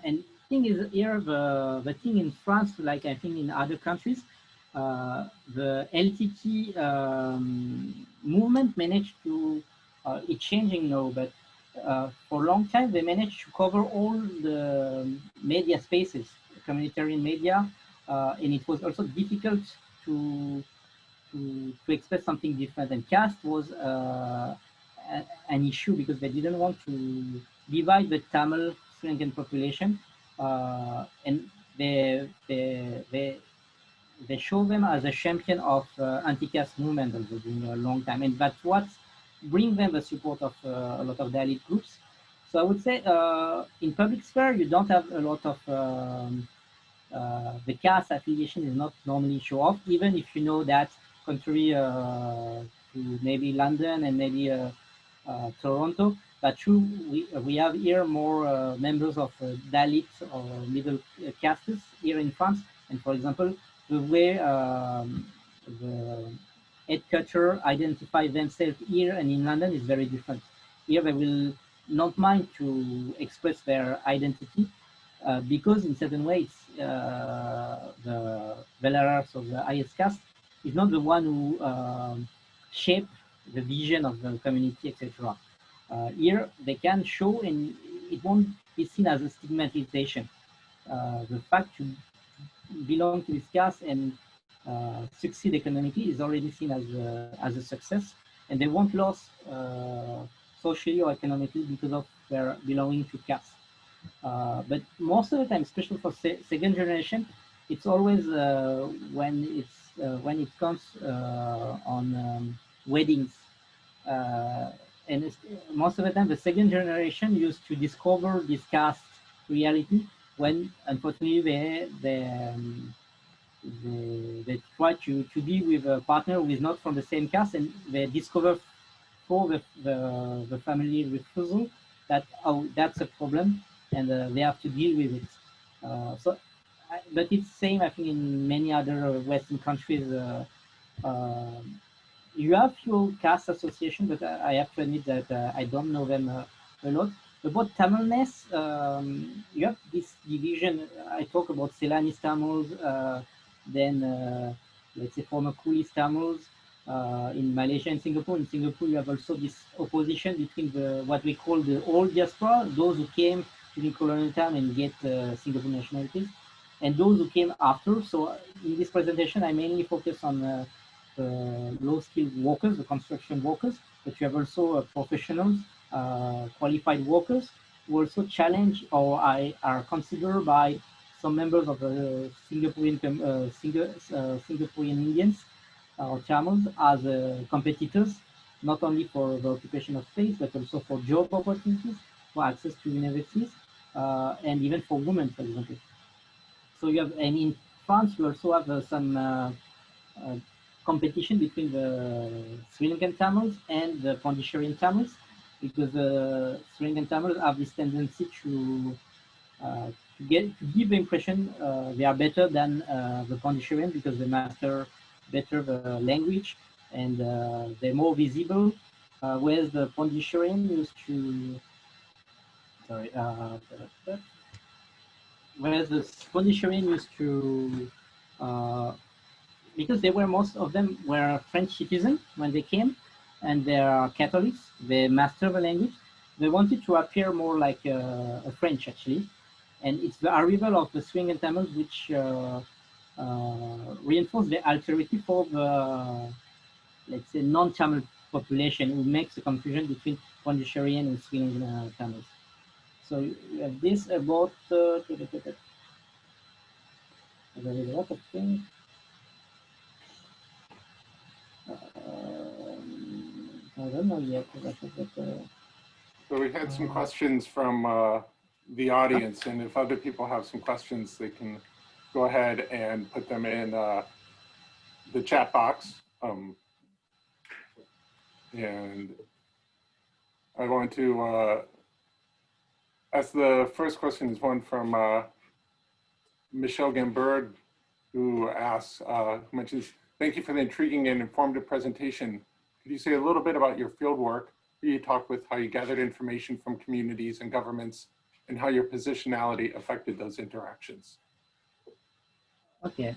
And thing is here, the thing in France, like I think in other countries, the LTT movement managed to, it's changing now, but for a long time they managed to cover all the media spaces, communitarian media, and it was also difficult to to express something different. And caste was an issue because they didn't want to divide the Tamil Sri Lankan population, and they show them as a champion of anti-caste movement also during a long time, and that's what bring them the support of a lot of Dalit groups. So I would say in public sphere you don't have a lot of the caste affiliation is not normally show off, even if you know that contrary to maybe London and maybe Toronto, but true, we have here more members of Dalit or middle castes here in France. And for example, the way the head culture identify themselves here and in London is very different. Here they will not mind to express their identity because in certain ways the Belarus or the highest caste is not the one who shape the vision of the community, etc. Here they can show, and it won't be seen as a stigmatization. The fact to belong to this caste and succeed economically is already seen as a success, and they won't lose socially or economically because of their belonging to caste. But most of the time, especially for second generation, it's always when it comes on weddings, uh, and most of the time, the second generation used to discover this caste reality when, unfortunately, they try to be with a partner who is not from the same caste, and they discover for the family refusal that oh that's a problem, and they have to deal with it. But it's same I think in many other Western countries. You have your caste association, but I have to admit that I don't know them a lot. About Tamilness, you have this division. I talk about Ceylonese Tamils, then let's say former Coolist Tamils in Malaysia and Singapore. In Singapore, you have also this opposition between the what we call the old diaspora, those who came during colonial time and get Singapore nationalities, and those who came after. So in this presentation, I mainly focus on low-skilled workers, the construction workers, but you have also professionals, qualified workers, who also challenge or are considered by some members of the Singaporean Indians or Tamils as competitors, not only for the occupation of space, but also for job opportunities, for access to universities, and even for women, for example. So you have, and in France, you also have some competition between the Sri Lankan Tamils and the Pondicherrian Tamils, because the Sri Lankan Tamils have this tendency to give the impression they are better than the Pondicherrian because they master better the language and they're more visible, whereas the Pondicherrian used to sorry whereas the Pondicherrian used to because they were most of them were French citizens when they came, and they are Catholics. They master the language. They wanted to appear more like a French actually, and it's the arrival of the Sri Lankan Tamils which reinforce the alterity for the let's say non-Tamil population, who makes the confusion between Pondicherrian and Sri Lankan Tamils. So you have this about there is a lot of things. I don't know yet. So we had some questions from the audience, and if other people have some questions, they can go ahead and put them in the chat box. And I want to ask the first question is one from Michelle Gambird, who asks, mentions, thank you for the intriguing and informative presentation. Could you say a little bit about your field work? You talk with how you gathered information from communities and governments and how your positionality affected those interactions. Okay.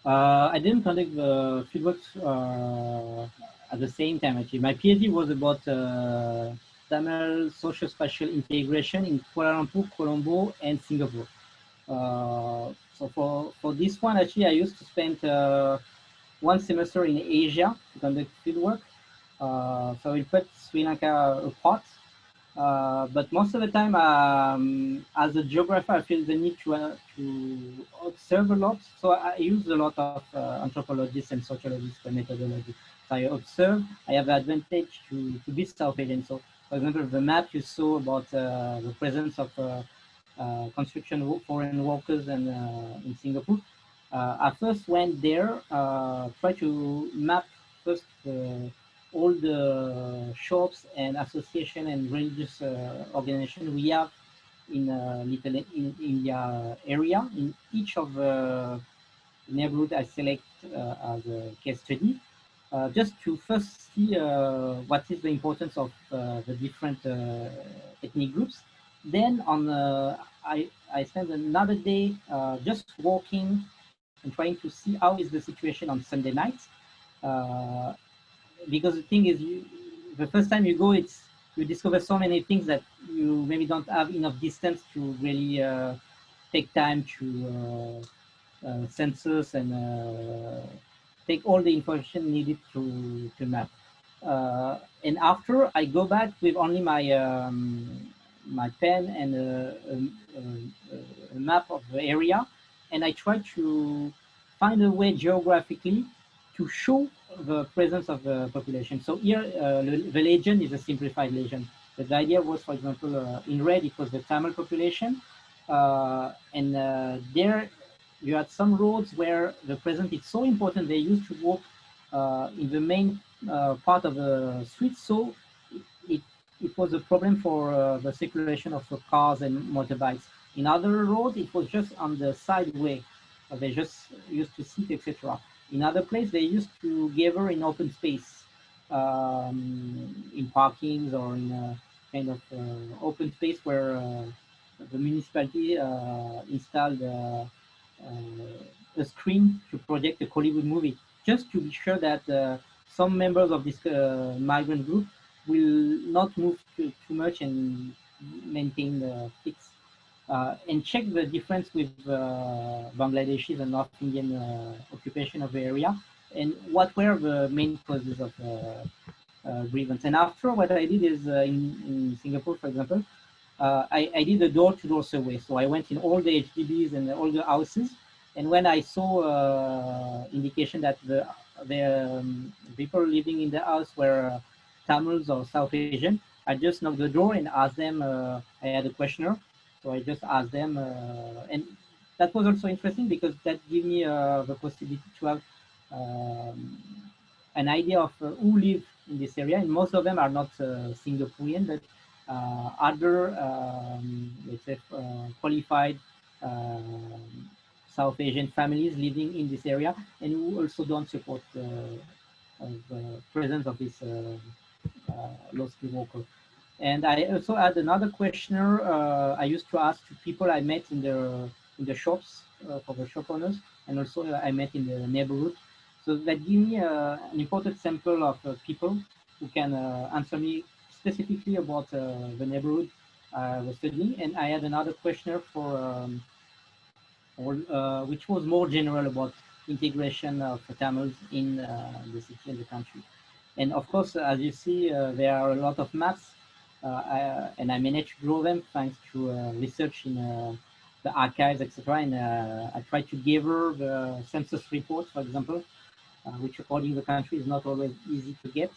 I didn't conduct the fieldwork at the same time, actually. My PhD was about Tamil socio-spatial integration in Kuala Lumpur, Colombo, and Singapore. So for this one, actually, I used to spend one semester in Asia to conduct fieldwork. So we put Sri Lanka apart. But most of the time, as a geographer, I feel the need to observe a lot. So I use a lot of anthropologists and sociologists methodology. So I observe. I have the advantage to be South Asian. So, for example, the map you saw about the presence of construction foreign workers and in Singapore. I first went there, tried to map first all the shops and association and religious organization we have in Little India area. In each of the neighborhood I select as a case study, just to first see what is the importance of the different ethnic groups. Then I spent another day just walking and trying to see how is the situation on Sunday nights. Because the thing is, the first time you go, you discover so many things that you maybe don't have enough distance to really take time to census and take all the information needed to map. And after I go back with only my pen and a map of the area, and I try to find a way geographically to show the presence of the population. So here, the legend is a simplified legend. But the idea was, for example, in red, it was the Tamil population. And there you had some roads where the presence is so important, they used to walk in the main part of the street. So it was a problem for the circulation of cars and motorbikes. In other roads, it was just on the sideway. They just used to sit, etc. In other places, they used to gather in open space, in parkings or in a kind of open space where the municipality installed a screen to project a Hollywood movie, just to be sure that some members of this migrant group will not move too much and maintain the fix. And check the difference with Bangladeshis and North Indian occupation of the area, and what were the main causes of grievance. And after, what I did is in Singapore, for example, I did a door-to-door survey. So I went in all the HDBs and all the houses, and when I saw indication that the people living in the house were Tamils or South Asian, I just knocked the door and asked them. I had a questionnaire. So I just asked them, and that was also interesting because that gave me the possibility to have an idea of who live in this area. And most of them are not Singaporean, but other, let's say, qualified South Asian families living in this area, and who also don't support the presence of this low-skilled worker. And I also had another questionnaire I used to ask to people I met in the shops for the shop owners, and also I met in the neighborhood. So that gave me an important sample of people who can answer me specifically about the neighborhood I was studying. And I had another questionnaire for which was more general about integration of Tamils in the city and the country. And of course, as you see, there are a lot of maps. And I managed to grow them thanks to research in the archives, etc. And I tried to gather the census report, for example, which according to the country is not always easy to get,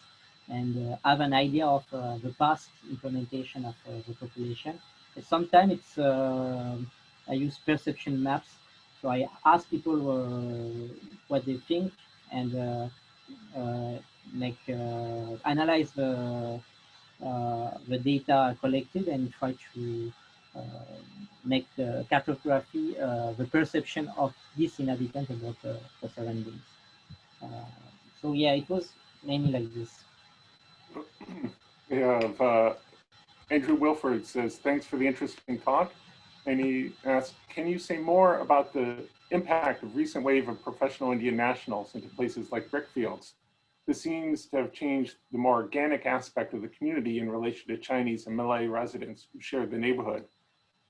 and have an idea of the past implementation of the population. And sometimes it's, I use perception maps. So I ask people what they think and analyze the data collected and try to make cartography, the perception of this inhabitant about the surroundings. So yeah, it was mainly like this. We have Andrew Wilford says, thanks for the interesting talk. And he asks, can you say more about the impact of recent wave of professional Indian nationals into places like brickfields? This seems to have changed the more organic aspect of the community in relation to Chinese and Malay residents who share the neighborhood.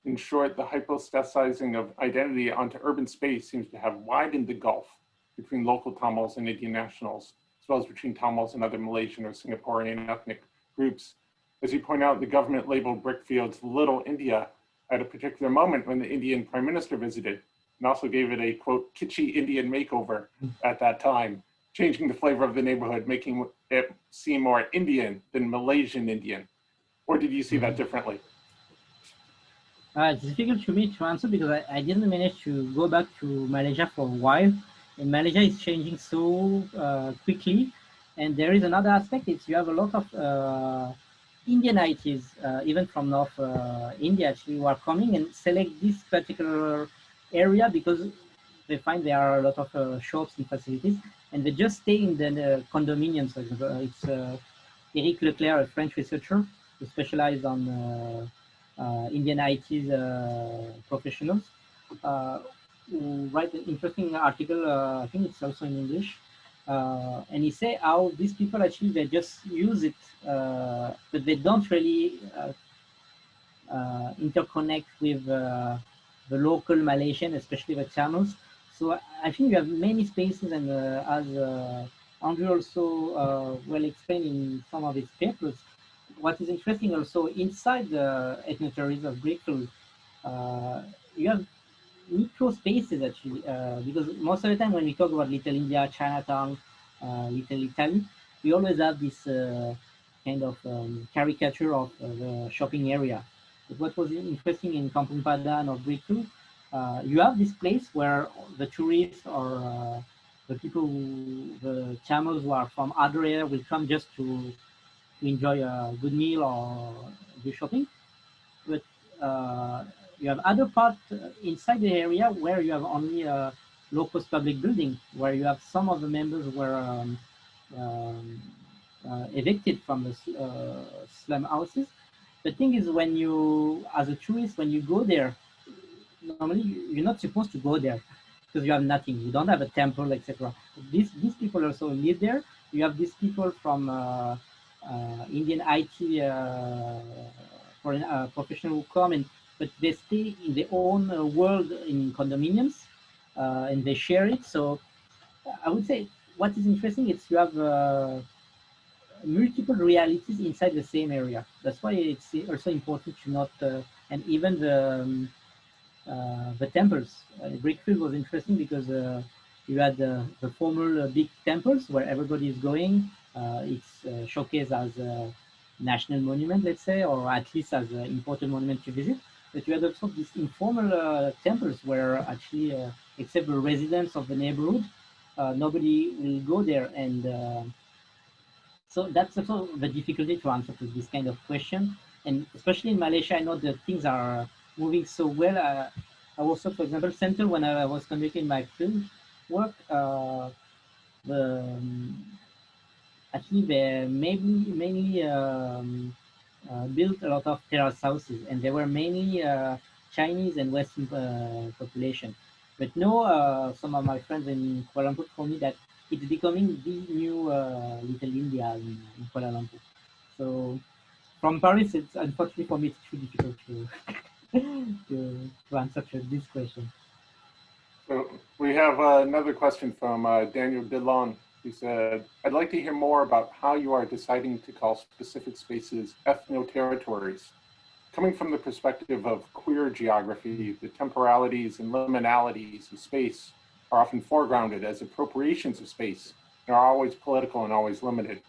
In short, the hypostaticizing of identity onto urban space seems to have widened the gulf between local Tamils and Indian nationals, as well as between Tamils and other Malaysian or Singaporean ethnic groups. As you point out, the government labeled brickfields Little India at a particular moment when the Indian Prime Minister visited, and also gave it a, quote, kitschy Indian makeover at that time, changing the flavor of the neighborhood, making it seem more Indian than Malaysian Indian. Or did you see that differently? It's difficult for me to answer because I didn't manage to go back to Malaysia for a while. And Malaysia is changing so quickly. And there is another aspect, is you have a lot of Indian ITs, even from North India actually, who are coming and select this particular area because they find there are a lot of shops and facilities, and they just stay in the condominiums. For example, it's Eric Leclerc, a French researcher who specialized on Indian IT professionals, who write an interesting article, I think it's also in English, and he say how these people actually, they just use it, but they don't really interconnect with the local Malaysian, especially the Tamils. So I think you have many spaces, and as Andrew also well explained in some of his papers, what is interesting also inside the ethnoterritories of Brickfield, you have micro spaces actually, because most of the time when we talk about Little India, Chinatown, Little Italy, we always have this kind of caricature of the shopping area. But what was interesting in Kampung Padan or Brickfield, you have this place where the tourists or the people the Tamils who are from other area will come just to enjoy a good meal or do shopping. But you have other parts inside the area where you have only a low-cost public building, where you have some of the members were evicted from the slum houses. The thing is, when you, as a tourist, when you go there, normally you're not supposed to go there because you have nothing. You don't have a temple, etc. These people also live there. You have these people from Indian IT foreign professionals who come, and but they stay in their own world in condominiums, and they share it. So I would say what is interesting is you have multiple realities inside the same area. That's why it's also important to not and even the temples. Brickfield was interesting because you had the former big temples where everybody is going. It's showcased as a national monument, let's say, or at least as an important monument to visit. But you had also these informal temples where actually, except the residents of the neighborhood, nobody will go there. And so that's also the difficulty to answer to this kind of question. And especially in Malaysia, I know that things are moving so well. I also, for example, center when I was conducting my field work, the actually they mainly built a lot of terrace houses, and they were mainly Chinese and Western population. But now, some of my friends in Kuala Lumpur told me that it's becoming the new Little India in Kuala Lumpur. So from Paris, it's unfortunately for me, it's too difficult to to answer to this question. So we have another question from Daniel Delon. He said, I'd like to hear more about how you are deciding to call specific spaces ethnoterritories. Coming from the perspective of queer geography, the temporalities and liminalities of space are often foregrounded as appropriations of space, are always political and always limited.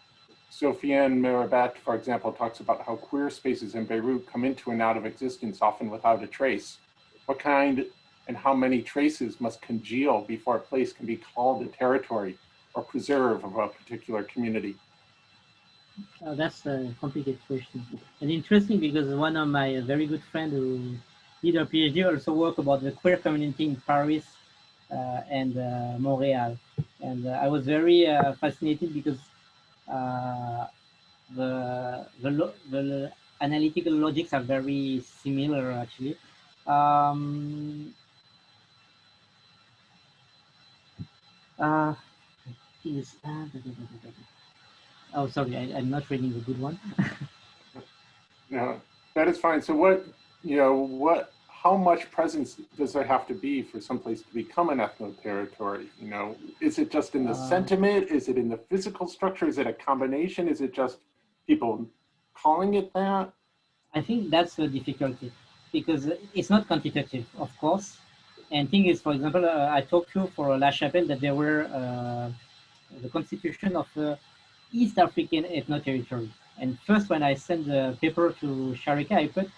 Sofiane Mirabat, for example, talks about how queer spaces in Beirut come into and out of existence, often without a trace. What kind and how many traces must congeal before a place can be called a territory or preserve of a particular community? That's a complicated question. And interesting because one of my very good friend who did a PhD also work about the queer community in Paris and Montreal. And I was very fascinated because uh, the analytical logics are very similar actually. Um, uh, oh, sorry, I'm not reading the good one. No, that is fine. So how much presence does there have to be for someplace to become an ethno-territory? Is it just in the sentiment? Is it in the physical structure? Is it a combination? Is it just people calling it that? I think that's the difficulty because it's not quantitative, of course. And thing is, for example, I talked to for La Chapelle that there were the constitution of East African ethno-territory. And first, when I sent the paper to Sharika, I put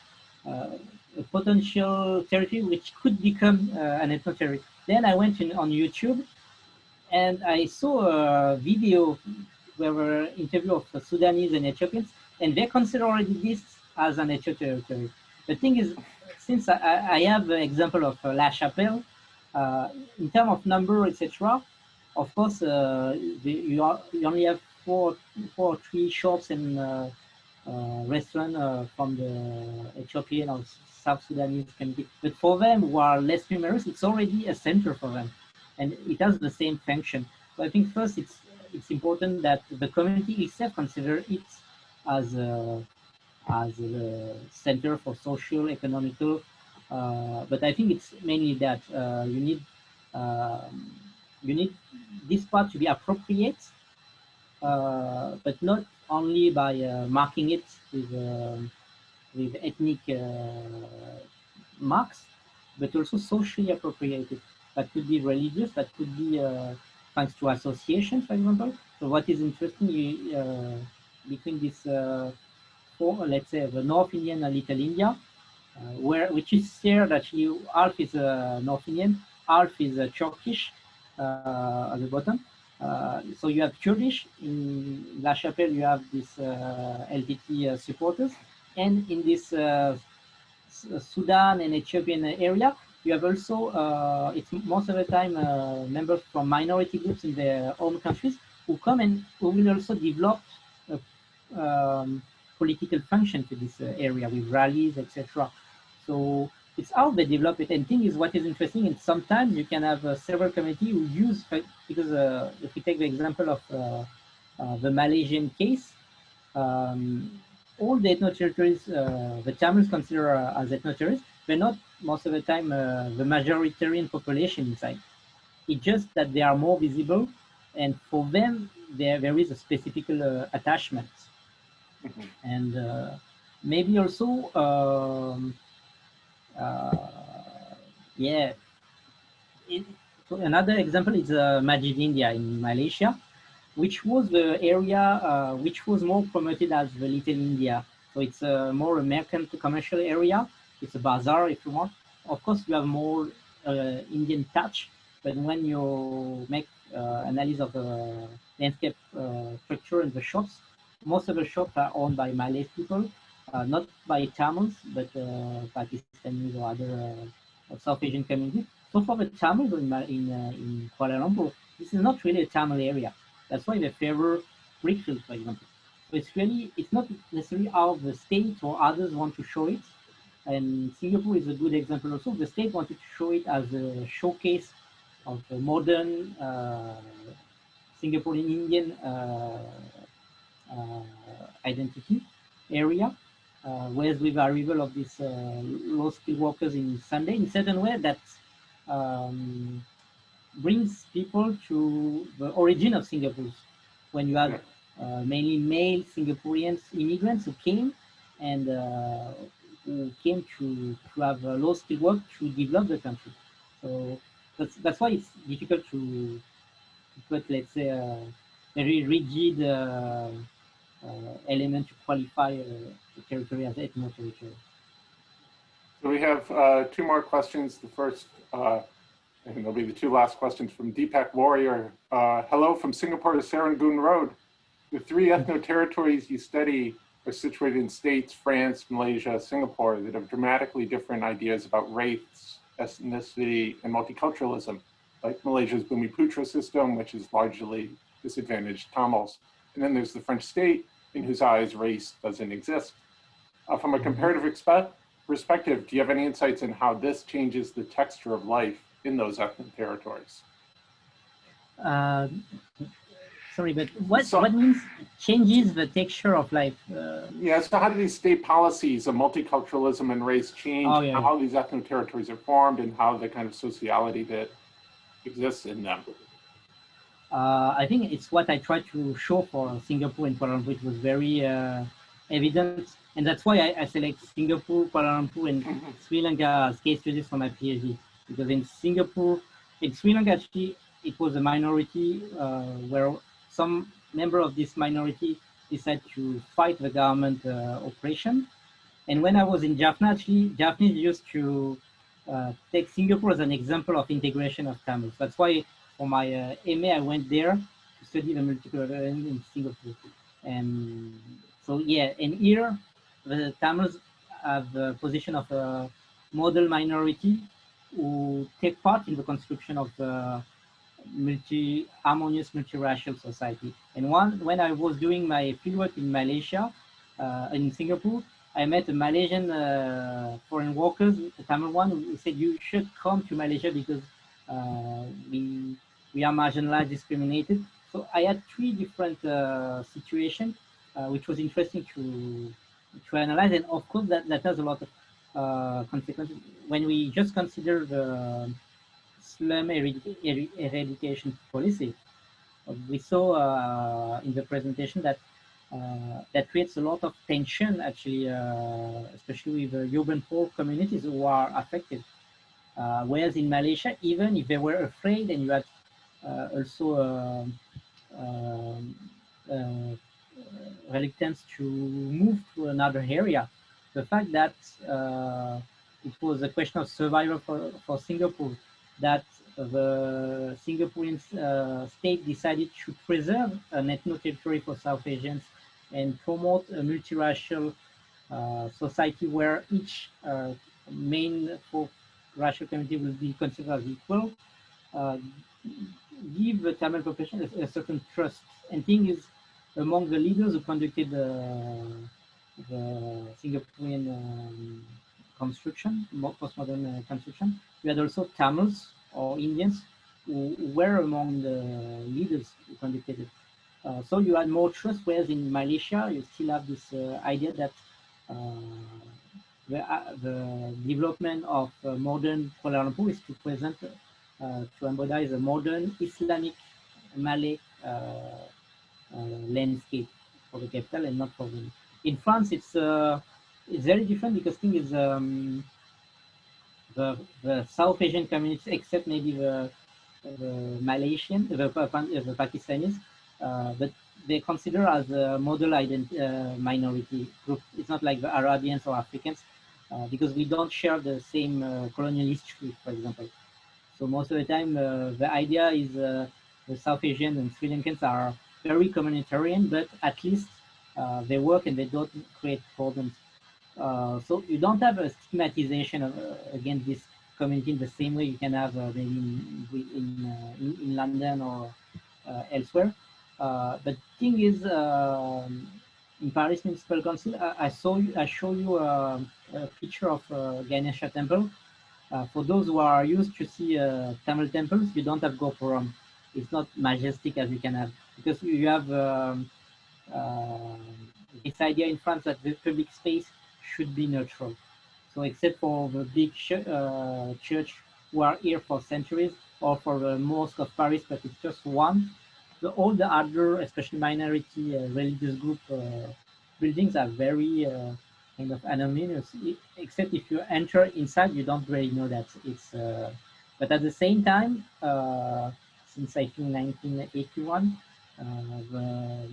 a potential territory which could become an ethno-territory. Then I went on YouTube and I saw a video where were interview of Sudanese and Ethiopians, and they consider already this as an ethno-territory. The thing is, since I have an example of La Chapelle, in terms of number, etc., of course, you only have four or three shops and restaurant from the Ethiopian or South Sudanese community. But for them who are less numerous, it's already a center for them, and it has the same function. So I think first it's important that the community itself consider it as a center for social, economical. But I think it's mainly that you need this part to be appropriate, but not only by marking it with ethnic marks, but also socially appropriated. That could be religious, that could be thanks to association, for example. So what is interesting between this, let's say, the North Indian and Little India, which is shared actually, half is North Indian, half is Turkish at the bottom. So you have Kurdish, in La Chapelle you have this LTT supporters, and in this Sudan and Ethiopian area, you have also, it's most of the time members from minority groups in their own countries who come and who will also develop political function to this area with rallies, etc. So it's how they develop it. And thing is, what is interesting, and sometimes you can have several communities who use, because if we take the example of the Malaysian case, all the ethno-territories, the Tamils consider as ethno-territories, they're not most of the time the majoritarian population inside. It's just that they are more visible, and for them, there is a specific attachment. Mhm. And maybe also, yeah, so another example is Majid India in Malaysia, which was the area which was more promoted as the Little India. So it's a more American commercial area. It's a bazaar, if you want. Of course, you have more Indian touch, but when you make analysis of the landscape structure in the shops, most of the shops are owned by Malay people, not by Tamils, but Pakistanis or other South Asian communities. So for the Tamils in Kuala Lumpur, this is not really a Tamil area. That's why they favor brickfields, for example. So it's not necessarily how the state or others want to show it. And Singapore is a good example also. The state wanted to show it as a showcase of a modern Singaporean Indian identity area. Whereas with the arrival of these low-skilled workers in Sunday, in certain way that brings people to the origin of Singapore. When you have mainly male Singaporeans immigrants who came and who came to have low-skilled work to develop the country. So that's why it's difficult to put, let's say, very rigid element to qualify the territory as ethno-territory. So we have two more questions. The first, and they'll be the two last questions from Deepak Warrior. Hello from Singapore to Serangoon Road. The three ethno-territories you study are situated in states, France, Malaysia, Singapore, that have dramatically different ideas about race, ethnicity, and multiculturalism, like Malaysia's Bumiputra system, which is largely disadvantaged Tamils. And then there's the French state, in whose eyes race doesn't exist. From a comparative perspective, do you have any insights on how this changes the texture of life in those ethno-territories? Sorry, but what means changes the texture of life? Yeah, so how do these state policies of multiculturalism and race change how these ethno-territories are formed and how the kind of sociality that exists in them? I think it's what I tried to show for Singapore and Kuala Lumpur. It was very evident, and that's why I select Singapore, Kuala Lumpur, and Sri Lanka as case studies for my PhD. Because in Singapore, in Sri Lanka, actually, it was a minority where some member of this minority decided to fight the government oppression. And when I was in Jaffna, actually, Japanese used to take Singapore as an example of integration of Tamils. That's why for my MA, I went there to study the multicultural in Singapore. And so, yeah, and here, the Tamils have the position of a model minority who take part in the construction of the harmonious multiracial society. And when I was doing my fieldwork in Malaysia, in Singapore, I met a Malaysian foreign workers, a Tamil one, who said, you should come to Malaysia because we are marginalized, discriminated. So I had three different situations, which was interesting to analyze. And of course, that has a lot of consequences. When we just consider the slum eradication policy, we saw in the presentation that that creates a lot of tension, actually, especially with the urban poor communities who are affected. Whereas in Malaysia, even if they were afraid, and you had also reluctance to move to another area, the fact that it was a question of survival for Singapore, that the Singaporean state decided to preserve an ethno-territory for South Asians and promote a multiracial society where each main racial community will be considered as equal, give the Tamil population a certain trust. And thing is, among the leaders who conducted the Singaporean construction, postmodern construction, we had also Tamils or Indians who were among the leaders who conducted it. So you had more trust, whereas in Malaysia, you still have this idea that the development of modern Kuala Lumpur is to present, to embody the modern Islamic Malay landscape for the capital and not for the. In France, it's very different because thing is the South Asian communities, except maybe the Malaysian, the Pakistanis, but they consider as a model minority group. It's not like the Arabians or Africans, because we don't share the same colonial history, for example. So most of the time, the idea is the South Asian and Sri Lankans are very communitarian, but at least they work and they don't create problems. So you don't have a stigmatization of, against this community in the same way you can have maybe in London or elsewhere. But the thing is, in Paris Municipal Council, I show you a picture of Ganesha temple. For those who are used to see Tamil temples, you don't have Gopuram. It's not majestic as you can have, because you have this idea in France that the public space should be neutral. So except for the big church who are here for centuries, or for the mosque of Paris, but it's just one, all the other, especially minority religious group buildings are very kind of anonymous, except if you enter inside, you don't really know that it's, but at the same time, since I think 1981, the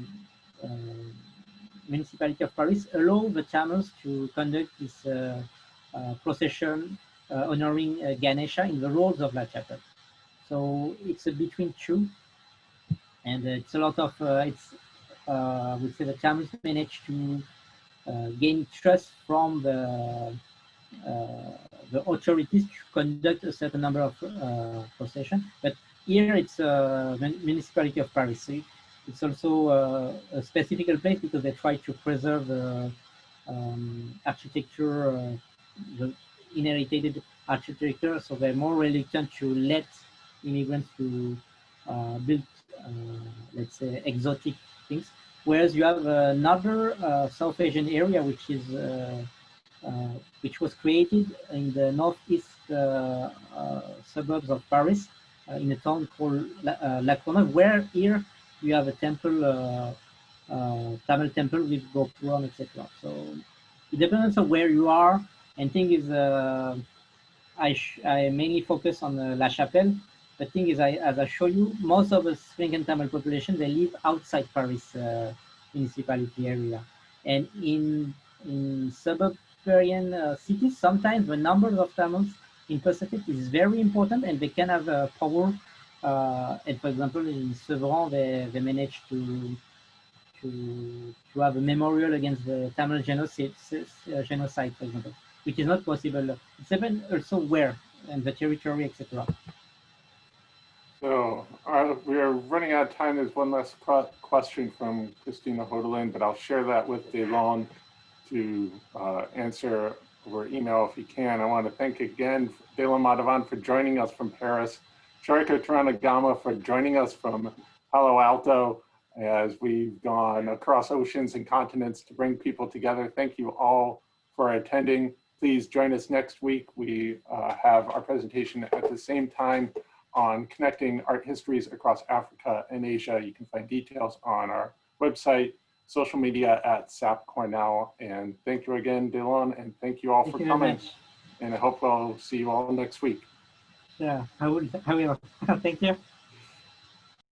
municipality of Paris allow the tamils to conduct this procession honoring Ganesha in the roads of La Chapelle. So it's a between two, and it's a lot of I would say the Tamils managed to gain trust from the authorities to conduct a certain number of procession. But here it's a municipality of Paris. So it's also a specific place because they try to preserve the architecture, the inherited architecture. So they're more reluctant to let immigrants to build, let's say, exotic things. Whereas you have another South Asian area, which was created in the northeast suburbs of Paris, in a town called La Courneuve, where here you have a temple, Tamil temple with Gopuram, etc. So it depends on where you are. And thing is, I mainly focus on La Chapelle. The thing is, as I show you, most of the Sri Lankan Tamil population, they live outside Paris municipality area. And in suburban cities, sometimes the number of Tamils in Pacific is very important, and they can have power. And for example, in Sevran, they managed to have a memorial against the Tamil genocide, for example, which is not possible. It's even also where and the territory, etc. So we are running out of time. There's one last question from Christina Hodelin, but I'll share that with Delon to answer over email if he can. I want to thank again Delon Madavan for joining us from Paris, Sharika Taranagama for joining us from Palo Alto as we've gone across oceans and continents to bring people together. Thank you all for attending. Please join us next week. We have our presentation at the same time on connecting art histories across Africa and Asia. You can find details on our website, social media at SAP Cornell. And thank you again, Delon, and thank you all for coming. And I hope I'll see you all next week. Yeah, I will. Thank you.